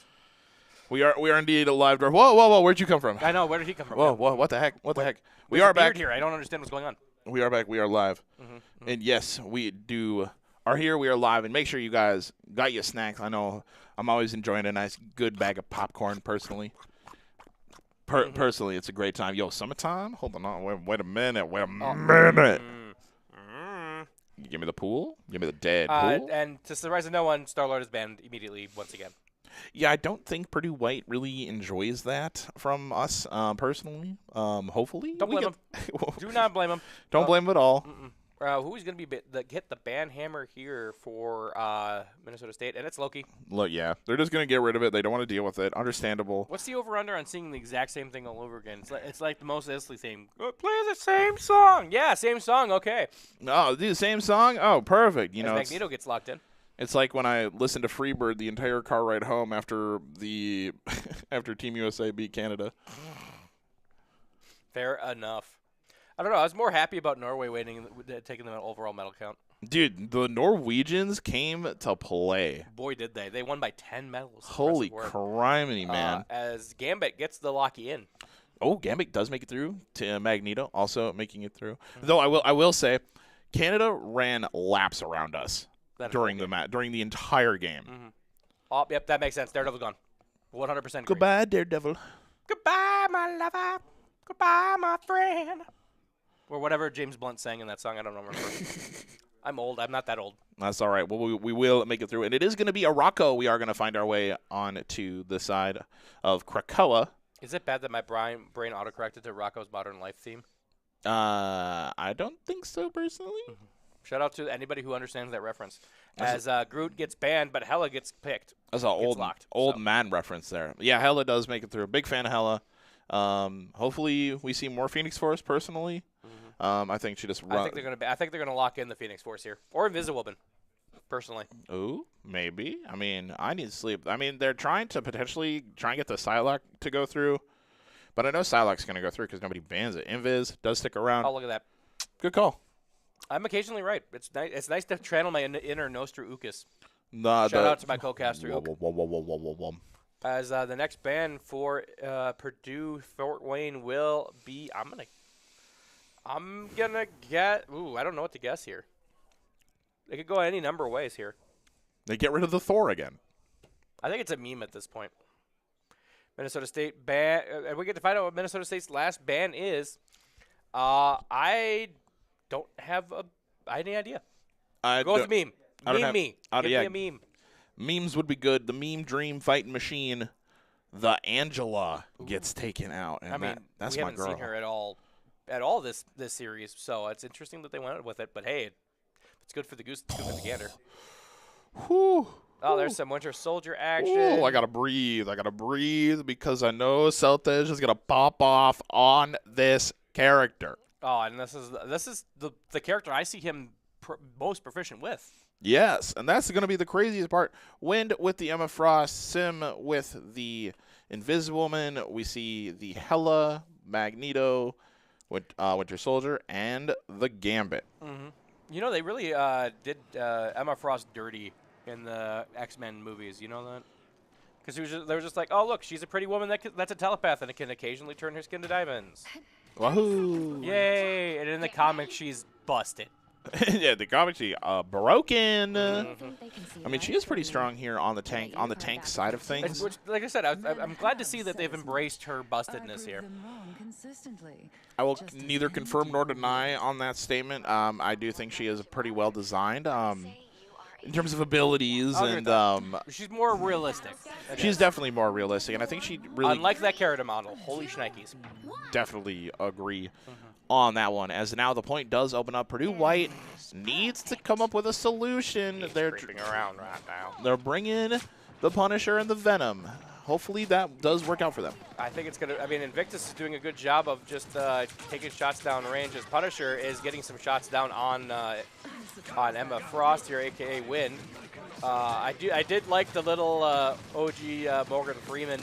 We are indeed a live draft. Whoa! Where'd you come from? I know. Where did he come from? Whoa! What the heck? We are back here. I don't understand what's going on. We are back. We are live. And yes, we are here. We are live. And make sure you guys got your snacks. I know I'm always enjoying a nice, good bag of popcorn personally. Personally, it's a great time. Yo, summertime? Hold on. Wait a minute. Minute. Give me the pool. Give me the dead pool. And to the surprise of no one, Star-Lord is banned immediately once again. Yeah, I don't think Purdue White really enjoys that from us personally. Hopefully. Don't blame him. Do not blame him. Don't blame him at all. Who's going to be hit the ban hammer here for Minnesota State? And it's Loki. Look, yeah. They're just going to get rid of it. They don't want to deal with it. Understandable. What's the over-under on singing the exact same thing all over again? It's like the most Isley theme. Play the same song. Yeah, same song. Okay. No, do the same song? Oh, perfect. As Magneto gets locked in. It's like when I listened to Freebird the entire car ride home after after Team USA beat Canada. Fair enough. I don't know. I was more happy about Norway taking the overall medal count. Dude, the Norwegians came to play. Boy, did they. They won by 10 medals. Holy criminy, man. As Gambit gets the locky in. Oh, Gambit does make it through to Magneto, also making it through. Though I will say, Canada ran laps around us during the entire game. Oh, yep, that makes sense. Daredevil gone. 100% agree. Goodbye, Daredevil. Goodbye, my lover. Goodbye, my friend. Or whatever James Blunt sang in that song. I don't remember. I'm old. I'm not that old. That's all right. Well, we will make it through. And it is going to be a Rocco. We are going to find our way on to the side of Krakoa. Is it bad that my brain autocorrected to Rocco's Modern Life theme? I don't think so, personally. Shout out to anybody who understands that reference. As Groot gets banned, but Hela gets picked. That's an old man reference there. Yeah, Hela does make it through. Big fan of Hela. Hopefully we see more Phoenix Force personally. I think she just I think they're gonna lock in the Phoenix Force here. Or Invisible Woman, personally. Ooh, maybe. I mean, I need sleep. I mean, they're trying to potentially get the Psylocke to go through. But I know Psylocke's going to go through because nobody bans it. Invis does stick around. Oh, look at that. Good call. I'm occasionally right. It's nice to channel my inner Nostra Ukis. Shout out to my co-caster. As the next ban for Purdue Fort Wayne will be, I'm gonna get. Ooh, I don't know what to guess here. They could go any number of ways here. They get rid of the Thor again. I think it's a meme at this point. Minnesota State ban. We get to find out what Minnesota State's last ban is. I don't have any idea. Go with the meme. Give me a meme. Memes would be good. The meme dream fighting machine, the Angela gets taken out. And that's we my haven't girl. seen her at all this series, so it's interesting that they went with it. But hey, it's good for the goose. It's good for the gander. Whew. Oh, there's some Winter Soldier action. Ooh, I gotta breathe because I know Celtics is gonna pop off on this character. Oh, and this is the character I see him most proficient with. Yes, and that's going to be the craziest part. Wind with the Emma Frost, Sim with the Invisible Woman. We see the Hela, Magneto, Winter Soldier, and the Gambit. You know, they really did Emma Frost dirty in the X-Men movies. You know that? Because they were just like, oh, look, she's a pretty woman that's a telepath and it can occasionally turn her skin to diamonds. Wahoo! Yay! And in the comics, she's busted. Yeah, the comics, she broken. I mean, she is pretty strong here on the tank side of things. Which, like I said, I'm glad to see that they've embraced her bustedness here. I will neither confirm nor deny on that statement. I do think she is pretty well designed. In terms of abilities, and she's more realistic. She's definitely more realistic, and I think she really, unlike that character model. Holy shnikes! Definitely agree on that one. As now the point does open up, Purdue White needs to come up with a solution. They're creeping around right now. They're bringing the Punisher and the Venom. Hopefully that does work out for them. I think it's gonna. I mean, Invictus is doing a good job of just taking shots down range. As Punisher is getting some shots down on Emma Frost here, aka Wind. I did like the little OG Morgan Freeman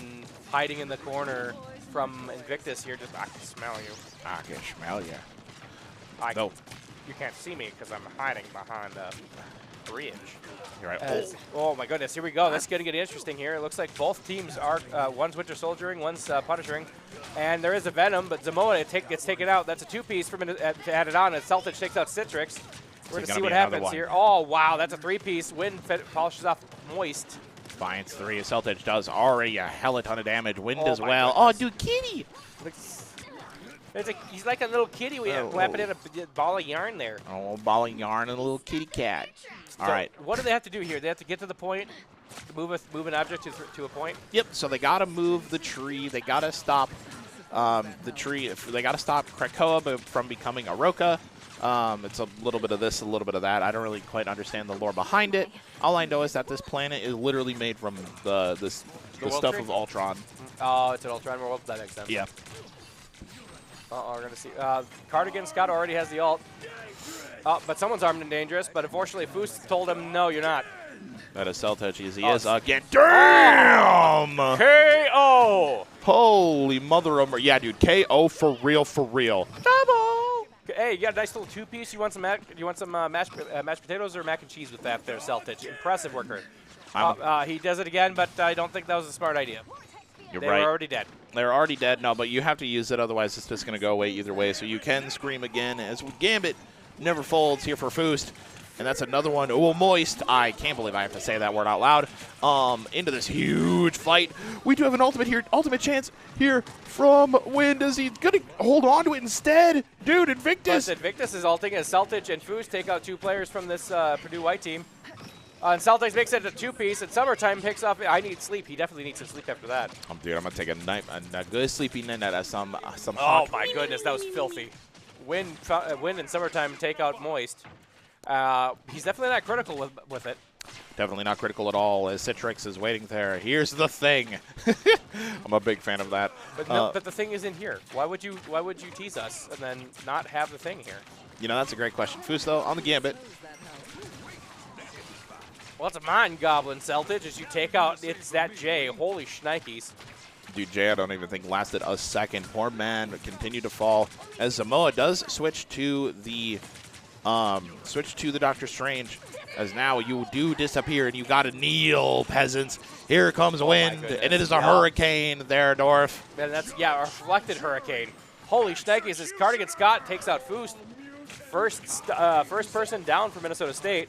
hiding in the corner from Invictus here. Just I can smell you. I can smell you. You can't see me because I'm hiding behind a bridge. You're right. Oh my goodness, here we go. That's going to get interesting here. It looks like both teams are, one's Winter Soldiering, one's Punishing. And there is a Venom, but Zamoa gets taken out. That's a two-piece to add it on, and Celtic takes out Citrix. We're going to see what happens here. Oh, wow, that's a three-piece. Wind polishes off Moist. Defiance 3. Celtic does already a hell of a ton of damage. Wind as my well. goodness. Oh, dude, kitty! He's like a little kitty wrapping in a ball of yarn there. Oh, ball of yarn and a little kitty cat. All right. What do they have to do here? They have to get to the point, move an object to a point? Yep, so they got to move the tree. They got to stop the tree. They got to stop Krakoa from becoming a Roka. It's a little bit of this, a little bit of that. I don't really quite understand the lore behind it. All I know is that this planet is literally made from the stuff of Ultron. Oh, it's an Ultron world? That makes sense. Yeah. We're going to see. Cardigan Scott already has the ult. But someone's armed and dangerous, but unfortunately Foos told him, no, you're not. That is Celtic as he is again. Damn! KO! Holy mother of... Yeah, dude, KO for real, for real. Double! Hey, you got a nice little two-piece. You want some mashed potatoes or mac and cheese with that there, Celtic? Impressive worker. He does it again, but I don't think that was a smart idea. You're they right. were already dead. They're already dead. No, but you have to use it, otherwise it's just going to go away either way. So you can scream again. As Gambit never folds here for Foost. And that's another one. Oh, moist. I can't believe I have to say that word out loud. Into this huge fight. We do have an ultimate chance here from Wind. Is he going to hold on to it instead? Dude, Invictus. But Invictus is ulting as Celtic and Foos take out 2 players from this Purdue White team. And Celtics makes it a 2-piece, and Summertime picks up. I need sleep. He definitely needs some sleep after that. Dude, I'm going to take a good sleepy night at some Oh, my goodness. That was filthy. Wind and Summertime take out Moist. He's definitely not critical with it. Definitely not critical at all, as Citrix is waiting there. Here's the thing. I'm a big fan of that. But the thing is in here. Why would you tease us and then not have the thing here? You know, that's a great question. Foos, though, on the Gambit. Well, it's a Mind Goblin, Celtic, as you take out It's That J. Holy shnikes. Dude, Jay, I don't even think lasted a second. Poor man continued to fall, as Zamoa does switch to the Doctor Strange, as now you do disappear and you got to kneel, peasants. Here comes Wind, and it is a hurricane there, Dorf. And that's, a reflected hurricane. Holy shnikes, as Cardigan Scott takes out Foos. First person down for Minnesota State.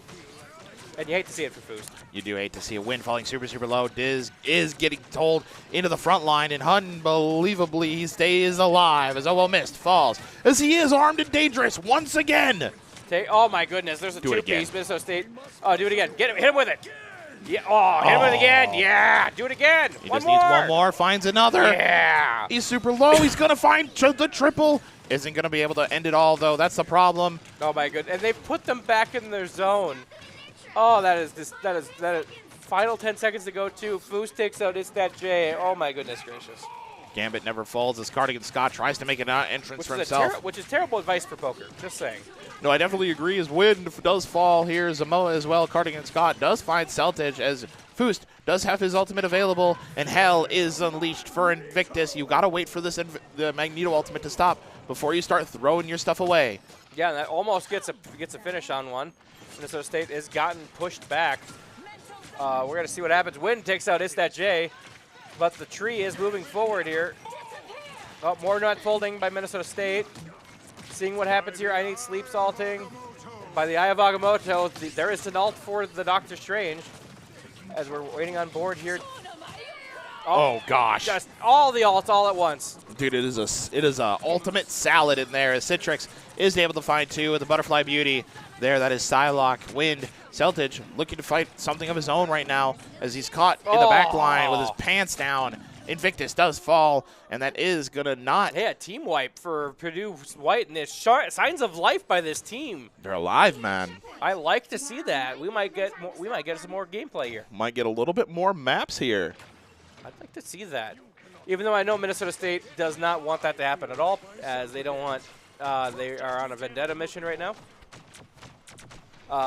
And you hate to see it for Foos. You do hate to see a Wind falling super, super low. Diz is getting told into the front line, and unbelievably he stays alive as Mist falls, as he is armed and dangerous once again. Oh, my goodness. There's a 2-piece. Minnesota State. Oh, do it again. Hit him with it. Yeah. Hit him with it again. Yeah. Do it again. He just needs one more. Finds another. Yeah. He's super low. He's going to find the triple. Isn't going to be able to end it all, though. That's the problem. Oh, my goodness. And they've put them back in their zone. Oh, that is final 10 seconds to go, too. Foos takes out It's That J. Oh, my goodness gracious. Gambit never falls as Cardigan Scott tries to make an entrance for himself. Which is terrible advice for poker. Just saying. No, I definitely agree. As Wind does fall here, Zamoa as well. Cardigan Scott does find Celtic as Foost does have his ultimate available, and hell is unleashed for Invictus. You gotta wait for this the Magneto ultimate to stop before you start throwing your stuff away. Yeah, and that almost gets a finish on one. Minnesota State has gotten pushed back. We're gonna see what happens. Wind takes out It's That J, but the tree is moving forward here. Oh, more not folding by Minnesota State. Seeing what happens here. I need sleep salting by the Eye of Agamotto. There is an ult for the Doctor Strange as we're waiting on board here. Oh gosh! Just all the ults all at once. Dude, it is a ultimate salad in there. As Citrix is able to find 2 with the Butterfly Beauty. There, that is Psylocke. Wind. Celtic looking to fight something of his own right now as he's caught in the back line with his pants down. Invictus does fall, and that is going to not. Yeah, team wipe for Purdue White, and there's signs of life by this team. They're alive, man. I like to see that. We might get some more gameplay here. Might get a little bit more maps here. I'd like to see that. Even though I know Minnesota State does not want that to happen at all, as they don't want, they are on a vendetta mission right now.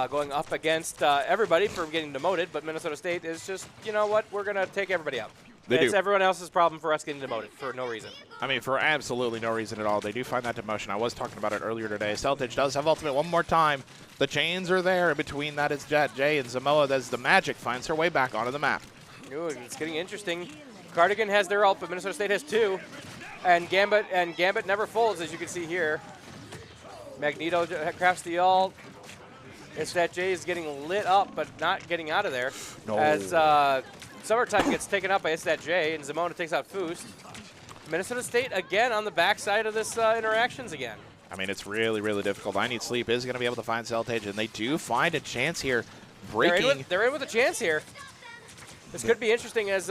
Going up against everybody for getting demoted, but Minnesota State is just, you know what, we're going to take everybody out. It's everyone else's problem for us getting demoted for no reason. I mean, for absolutely no reason at all. They do find that demotion. I was talking about it earlier today. Celtic does have ultimate one more time. The chains are there. In between that is Jay and Zamoa as the Magic finds her way back onto the map. Ooh, it's getting interesting. Cardigan has their ult, but Minnesota State has 2. And Gambit never folds, as you can see here. Magneto crafts the ult. It's That Jay is getting lit up, but not getting out of there. No. As Summertime gets taken out by It's That J, and Zamona takes out Foost. Minnesota State again on the backside of this interactions again. I mean, it's really, really difficult. I Need Sleep is going to be able to find Celtage, and they do find a chance here. Breaking. They're in with a chance here. This could be interesting as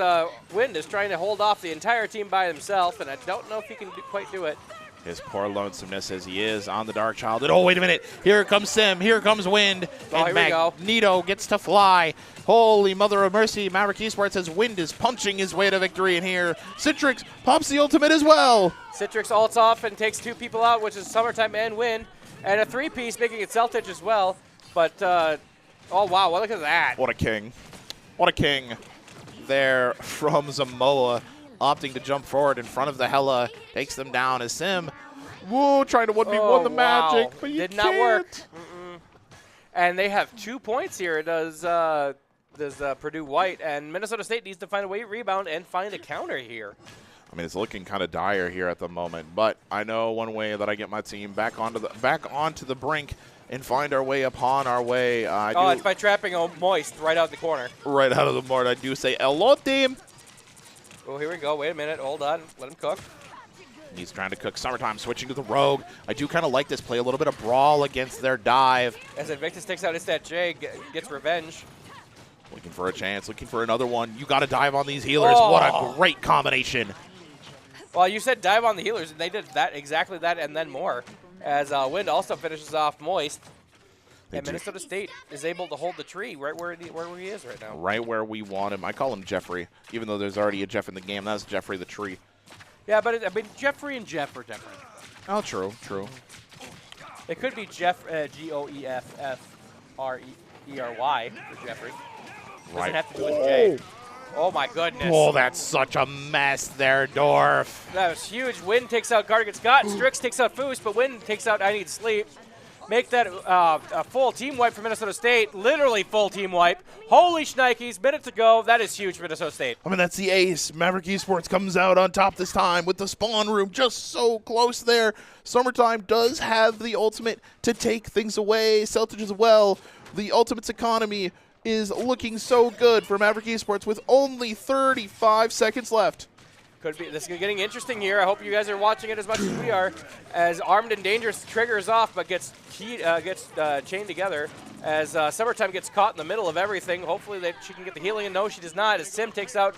Wind is trying to hold off the entire team by himself, and I don't know if he can quite do it. His poor lonesomeness as he is on the Dark Child. And oh, wait a minute. Here comes Sim. Here comes Wind. Oh, and here we go. Magneto gets to fly. Holy Mother of Mercy. Maverick Esports says Wind is punching his way to victory. And here, Citrix pops the ultimate as well. Citrix ults off and takes 2 people out, which is Summertime and Wind. And a 3-piece making it Celtic as well. But, oh, wow. Well, look at that. What a king. What a king there from Zamoa. Opting to jump forward in front of the Hella. Takes them down as Sim. Whoa, trying to 1v1 the Magic. But you Did not work. can't. And they have 2 points here. Does Purdue White. And Minnesota State needs to find a way to rebound and find a counter here. I mean, it's looking kind of dire here at the moment. But I know one way that I get my team back onto the brink and find our way upon our way. It's by trapping a Moist right out the corner. Right out of the board. I do say, hello, team. Oh, here we go. Wait a minute. Hold on. Let him cook. He's trying to cook Summertime, switching to the Rogue. I do kind of like this play. A little bit of brawl against their dive. As Invictus takes out It's That J, gets revenge. Looking for a chance, looking for another one. You got to dive on these healers. Oh. What a great combination. Well, you said dive on the healers, and they did that exactly that and then more. As Wind also finishes off Moist. And Minnesota State is able to hold the tree right where he is right now. Right where we want him. I call him Jeffrey, even though there's already a Jeff in the game. That's Jeffrey the tree. Yeah, but I mean, Jeffrey and Jeff are different. Oh, true, true. It could be Jeff, G-O-E-F-F-R-E-R-Y for Jeffrey. Doesn't have to do with J. Oh, my goodness. Oh, that's such a mess there, Dorf. That was huge. Wind takes out Cardigan Scott. Strix takes out Foos, but Wind takes out I Need Sleep. Make that a full team wipe for Minnesota State. Literally full team wipe. Holy shnikes, minute to go. That is huge for Minnesota State. I mean, that's the ace. Maverick Esports comes out on top this time with the spawn room just so close there. Summertime does have the ultimate to take things away. Celtics as well. The ultimate's economy is looking so good for Maverick Esports with only 35 seconds left. Could be. This is getting interesting here. I hope you guys are watching it as much as we are. As Armed and Dangerous triggers off, but gets chained together. As Summertime gets caught in the middle of everything. Hopefully she can get the healing. And no, she does not. As Sim takes out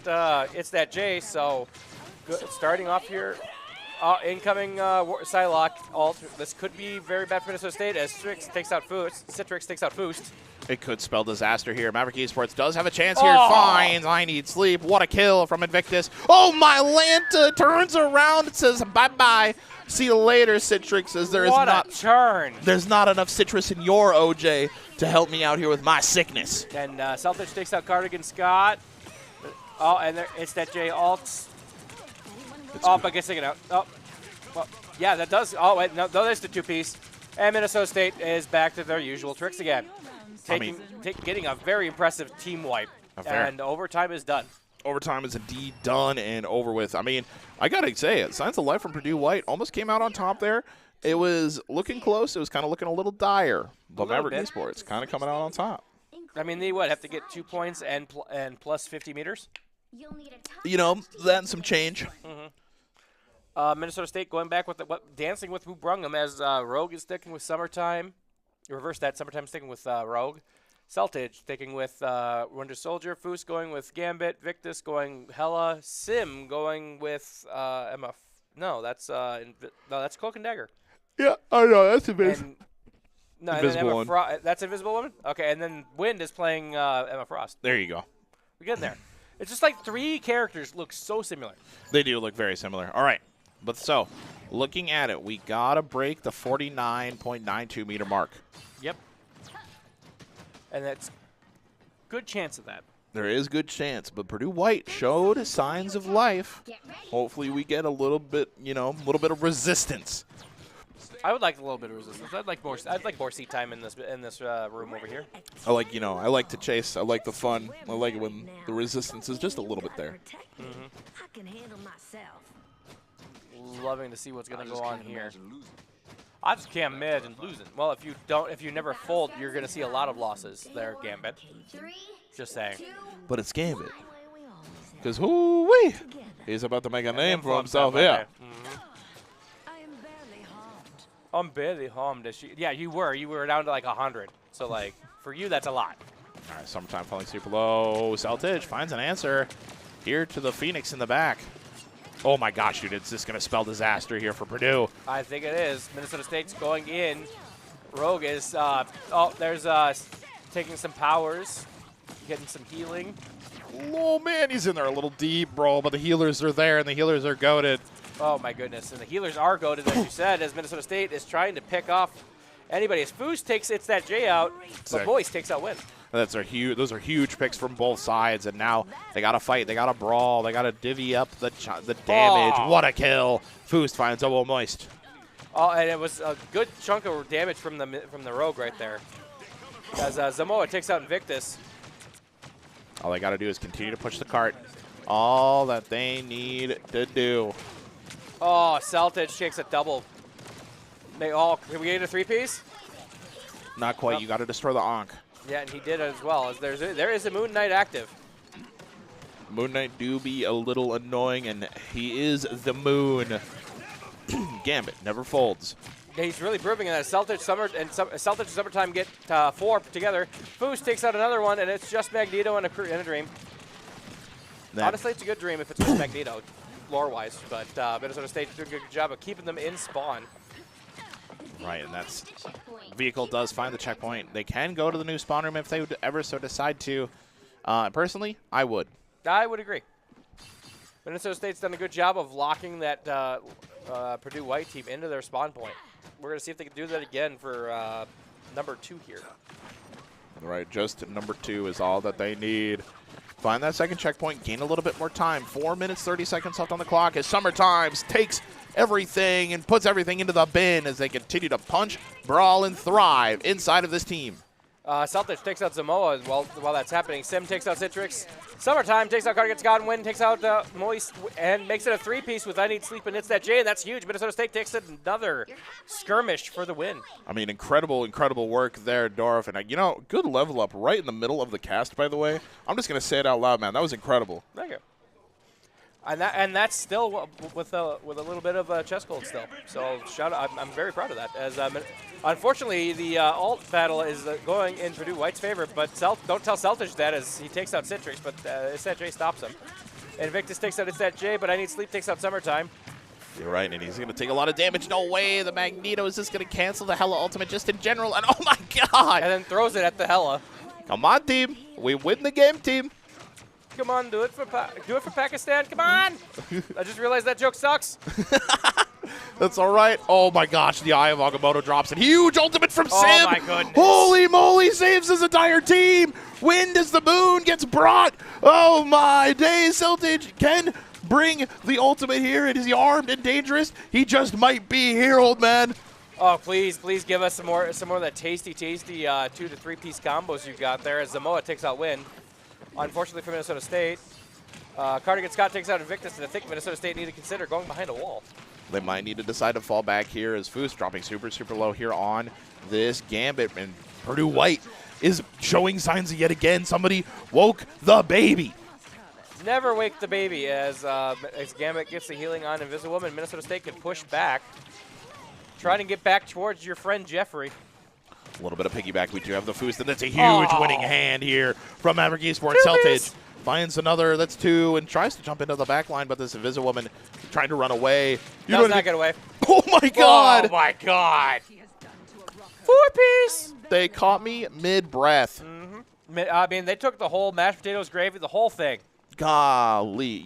It's That J. So good. Starting off here, incoming Psylocke ult. This could be very bad for Minnesota State. As Citrix takes out Foost. It could spell disaster here. Maverick Esports does have a chance here. Finds I Need Sleep. What a kill from Invictus. Oh, my Lanta turns around and says bye-bye. See you later, Citrix. Says there's not enough citrus in your OJ to help me out here with my sickness. And Celtics takes out Cardigan Scott. Oh, and It's That J ults. But gets taken out. Oh, well, yeah, that does. Oh, wait, no, there's the 2-piece. And Minnesota State is back to their usual tricks again. Getting a very impressive team wipe. And overtime is done. Overtime is indeed done and over with. I mean, I got to say it. Signs of Life from Purdue White almost came out on top there. It was looking close. It was kind of looking a little dire. But Maverick Esports kind of coming out on top. I mean, they have to get 2 points and plus 50 meters? You know, that and some change. Mm-hmm. Minnesota State going back with dancing with who brung them as Rogue is sticking with Summertime. Reverse that. Summertime sticking with Rogue. Celtage sticking with Winter Soldier. Foos going with Gambit. Victus going Hella. Sim going with Emma. No, that's Cloak and Dagger. Yeah, I know. That's Invisible. Invisible Woman. That's Invisible Woman? Okay, and then Wind is playing Emma Frost. There you go. We're getting there. It's just like 3 characters look so similar. They do look very similar. All right. But so, looking at it, we got to break the 49.92 meter mark. Yep. And that's good chance of that. There is good chance, but Purdue White showed signs of life. Hopefully we get a little bit, of resistance. I would like a little bit of resistance. I'd like more seat time in this room over here. I like to chase. I like the fun. I like it when the resistance is just a little bit there. Mm-hmm. I can handle myself. Loving to see what's going to go on here. I just can't imagine losing. Well, if you never fold, you're going to see a lot of losses there, Gambit. Just saying. But it's Gambit. Because whoo-wee, he's about to make a name for himself. Yeah. I'm barely harmed. Yeah, you were. You were down to like 100. So, like, for you, that's a lot. All right, Summertime falling super low. Celtic finds an answer here to the Phoenix in the back. Oh, my gosh, dude. It's just going to spell disaster here for Purdue. I think it is. Minnesota State's going in. Rogue is, there's taking some powers, getting some healing. Oh, man, he's in there a little deep, bro, but the healers are there, and the healers are goated. Oh, my goodness. And the healers are goated, as you said, as Minnesota State is trying to pick off anybody. As Foos takes It's That J out, but Boyce takes out Win. Those are huge picks from both sides, and now they got to fight. They got to brawl. They got to divvy up the damage. Oh. What a kill. Foos finds Obo Moist. Oh, and it was a good chunk of damage from the Rogue right there. As Zamoa takes out Invictus. All they got to do is continue to push the cart. All that they need to do. Oh, Celtic takes a double. Can we get a 3-piece? Not quite. Nope. You got to destroy the Ankh. Yeah, and he did as well. As there is a Moon Knight active. Moon Knight do be a little annoying, and he is the moon. Gambit never folds. Yeah, he's really proving that Celtic and Summertime get 4 together. Foos takes out another one, and it's just Magneto and a dream. Honestly, it's a good dream if it's just Magneto, lore-wise. But Minnesota State did a good job of keeping them in spawn. Right, and that's vehicle does find the checkpoint. They can go to the new spawn room if they would ever so decide to. Personally, I would. I would agree. Minnesota State's done a good job of locking that Purdue White team into their spawn point. We're going to see if they can do that again for number 2 here. Right, just number 2 is all that they need. Find that second checkpoint, gain a little bit more time. 4 minutes, 30 seconds left on the clock as Summertime takes everything and puts everything into the bin as they continue to punch, brawl, and thrive inside of this team. Celtics takes out Zamoa while that's happening. Sim takes out Citrix. Summertime takes out Cardigans God, Win takes out Moist, and makes it a 3-piece with I Need Sleep, and It's That J, and that's huge. Minnesota State takes another skirmish for the win. I mean, incredible work there, Dorf. And, good level up right in the middle of the cast, by the way. I'm just going to say it out loud, man. That was incredible. Thank you. And that's still with a little bit of chest gold still. So shout out, I'm very proud of that. As unfortunately, the alt battle is going in Purdue White's favor, but don't tell Celtics that as he takes out Citrix, but It's That J stops him. Invictus takes out It's That J, but I Need Sleep takes out Summertime. You're right, and he's going to take a lot of damage. No way, the Magneto is just going to cancel the Hella ultimate just in general, and oh my god! And then throws it at the Hella. Come on, team. We win the game, team. Come on, do it for Pakistan. Come on! I just realized that joke sucks. That's all right. Oh my gosh, the Eye of Agamotto drops. And huge ultimate from Sim. Oh my goodness. Holy moly, saves his entire team. Wind as the moon gets brought. Oh my days, Celtic can bring the ultimate here. Is he armed and dangerous? He just might be here, old man. Oh, please give us some more of that tasty 2 to 3-piece combos you got there as Zamoa takes out Win. Unfortunately for Minnesota State, Cardigan Scott takes out Invictus, and I think Minnesota State need to consider going behind a wall. They might need to decide to fall back here as Foos dropping super low here on this Gambit. And Purdue White is showing signs yet again. Somebody woke the baby. Never wake the baby as Gambit gets the healing on Invisible Woman. Minnesota State can push back. Trying to get back towards your friend Jeffrey. A little bit of piggyback. We do have the Foos, and that's a huge winning hand here from Maverick Esports. Celtic finds another, that's 2, and tries to jump into the back line, but this Invisible Woman trying to run away. Does not get away. Oh my god! Oh my god! 4-piece! They caught me mid-breath. I mean, they took the whole mashed potatoes, gravy, the whole thing. Golly.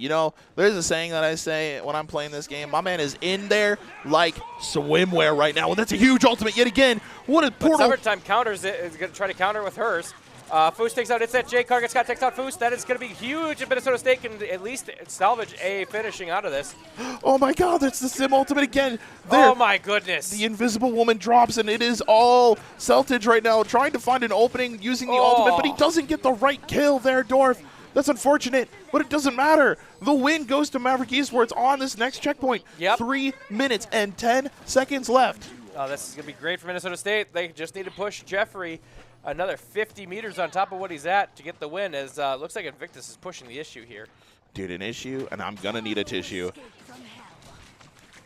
There's a saying that I say when I'm playing this game. My man is in there like swimwear right now. And that's a huge ultimate yet again. What a portal. Summertime counters it. Is going to try to counter with hers. Foos takes out It's That J. Cardigan Scott takes out Foos. That is going to be huge if Minnesota State can at least salvage a finishing out of this. Oh my god, that's the Sim ultimate again. There. Oh my goodness. The Invisible Woman drops, and it is all Celtic right now trying to find an opening using the ultimate, but he doesn't get the right kill there, Dorf. That's unfortunate, but it doesn't matter. The win goes to Maverick Esports on this next checkpoint. Yep. 3 minutes and 10 seconds left. Oh, this is going to be great for Minnesota State. They just need to push Jeffrey another 50 meters on top of what he's at to get the win, as looks like Invictus is pushing the issue here. Dude, an issue, and I'm going to need a tissue.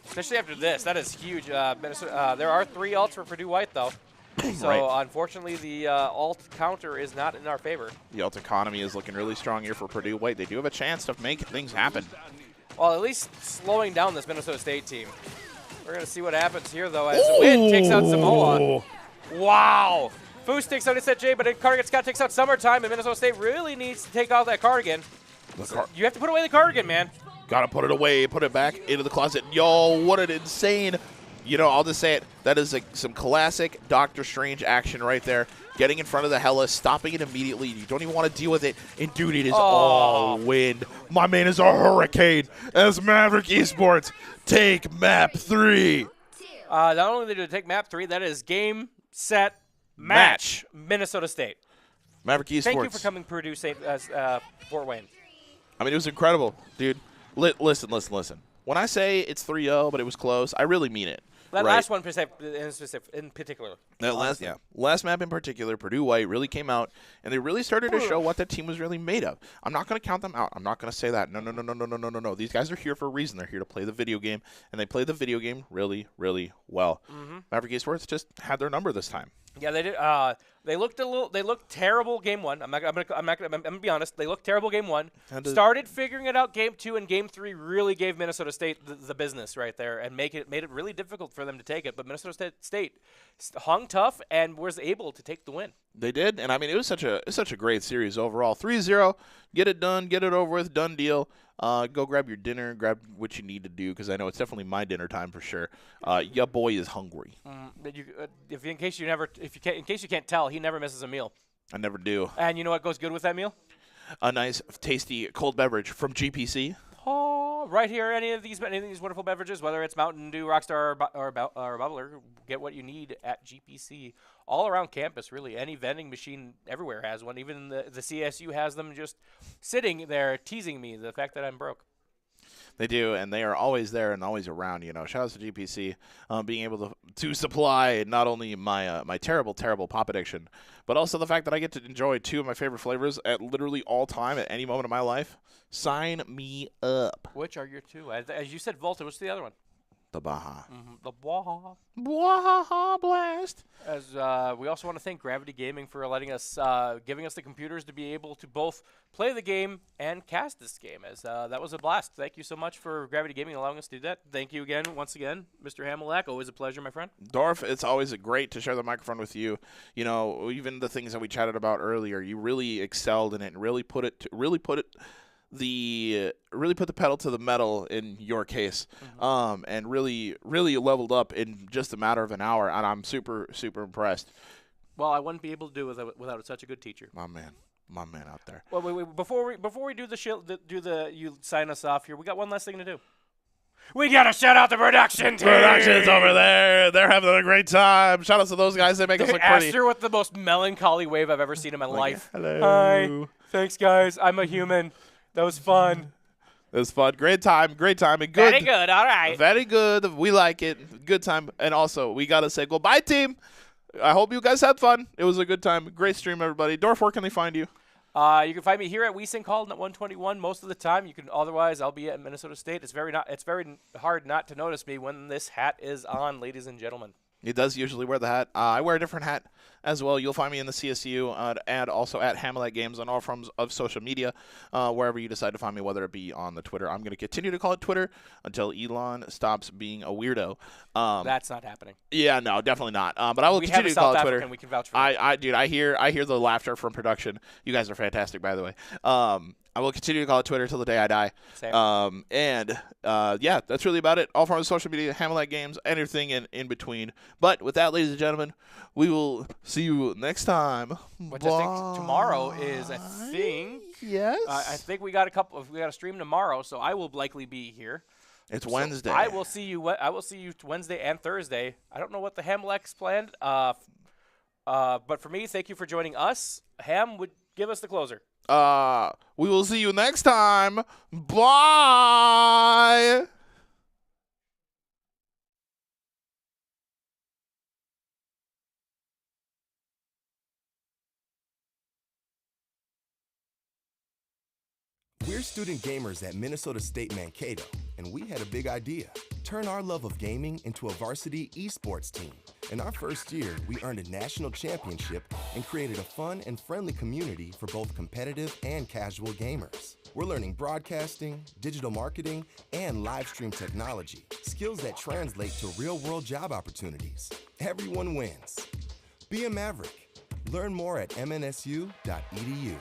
Especially after this. That is huge. There are 3 ults for Purdue White, though. So, Right. unfortunately, the alt counter is not in our favor. The ult economy is looking really strong here for Purdue White. They do have a chance to make things happen. Well, at least slowing down this Minnesota State team. We're going to see what happens here, though, as Win takes out Samoa. Wow. Foos takes out SJ, but Cardigan Scott takes out Summertime, and Minnesota State really needs to take out that Cardigan. You have to put away the Cardigan, man. Got to put it away, put it back into the closet. Yo, what an insane, I'll just say it. That is some classic Doctor Strange action right there. Getting in front of the Hella, stopping it immediately. You don't even want to deal with it. And, dude, it is all wind. My man is a hurricane as Maverick Esports take map 3. Not only did they take map 3, that is game, set, match. Minnesota State. Maverick Esports. Thank you for coming, Purdue Fort Wayne. I mean, it was incredible, dude. Listen. When I say it's 3-0, but it was close, I really mean it. That last one in particular. That last map in particular, Purdue White really came out, and they really started to show what that team was really made of. I'm not going to count them out. I'm not going to say that. No. These guys are here for a reason. They're here to play the video game, and they play the video game really, really well. Maverick Esports just had their number this time. Yeah, they did. They looked terrible game 1. I'm gonna be honest. They looked terrible game 1. Started figuring it out game 2, and game 3 really gave Minnesota State the business right there, and made it really difficult for them to take it. But Minnesota State hung tough and was able to take the win. They did, and I mean it was such a great series overall. 3-0, get it done, get it over with, done deal. Go grab your dinner, grab what you need to do, because I know it's definitely my dinner time for sure. Your boy is hungry. In case you can't tell, he never misses a meal. I never do. And you know what goes good with that meal? A nice, tasty cold beverage from GPC. Right here, any of these wonderful beverages, whether it's Mountain Dew, Rockstar, or Bubbler, get what you need at GPC. All around campus, really. Any vending machine everywhere has one. Even the CSU has them just sitting there teasing me the fact that I'm broke. They do, and they are always there and always around. Shout out to GPC being able to supply not only my terrible pop addiction, but also the fact that I get to enjoy 2 of my favorite flavors at literally all time at any moment of my life. Sign me up. Which are your 2? As you said, Volta. What's the other one? The Baja. The Baja. Baja Blast. As we also want to thank Gravity Gaming for letting us, giving us the computers to be able to both play the game and cast this game. As that was a blast. Thank you so much for Gravity Gaming allowing us to do that. Thank you again, once again, Mr. Hamilak. Always a pleasure, my friend. Dorf, it's always great to share the microphone with you. Even the things that we chatted about earlier, you really excelled in it and really put the pedal to the metal in your case, and really leveled up in just a matter of an hour, and I'm super impressed. Well, I wouldn't be able to do it without such a good teacher. My man out there. Well, wait, before we do you sign us off here. We got one last thing to do. We gotta shout out the production team. Production's over there. They're having a great time. Shout out to those guys. They make us look pretty. Aster with the most melancholy wave I've ever seen in my life. Hello. Hi. Thanks, guys. I'm a human. That was fun. It was fun. Great time. And good. Very good. All right. Very good. We like it. Good time. And also, we got to say goodbye, team. I hope you guys had fun. It was a good time. Great stream, everybody. Dorf, where can they find you? You can find me here at WeSync Hall at 121 most of the time. You can otherwise I'll be at Minnesota State. It's very hard not to notice me when this hat is on, ladies and gentlemen. He does usually wear the hat. I wear a different hat as well. You'll find me in the CSU and also at Hamlet Games on all forms of social media, wherever you decide to find me, whether it be on the Twitter. I'm going to continue to call it Twitter until Elon stops being a weirdo. That's not happening. Yeah, no, definitely not. But I will continue to call it Twitter. We can vouch for that. Dude, I hear the laughter from production. You guys are fantastic, by the way. I will continue to call it Twitter till the day I die. Same. Yeah, that's really about it. All forms of social media, Hamlet Games, anything in between. But with that, ladies and gentlemen, we will see you next time. Which I think tomorrow is, Yes. I think we got a stream tomorrow, so I will likely be here. It's Wednesday. I will see you Wednesday and Thursday. I don't know what the Hamlet's planned. But for me, thank you for joining us. Ham would give us the closer. We will see you next time. Bye. We're We're student gamers at Minnesota State Mankato, and we had a big idea. Turn our love of gaming into a varsity esports team. In our first year, we earned a national championship and created a fun and friendly community for both competitive and casual gamers. We're learning broadcasting, digital marketing, and live stream technology, skills that translate to real-world job opportunities. Everyone wins. Be a Maverick. Learn more at mnsu.edu.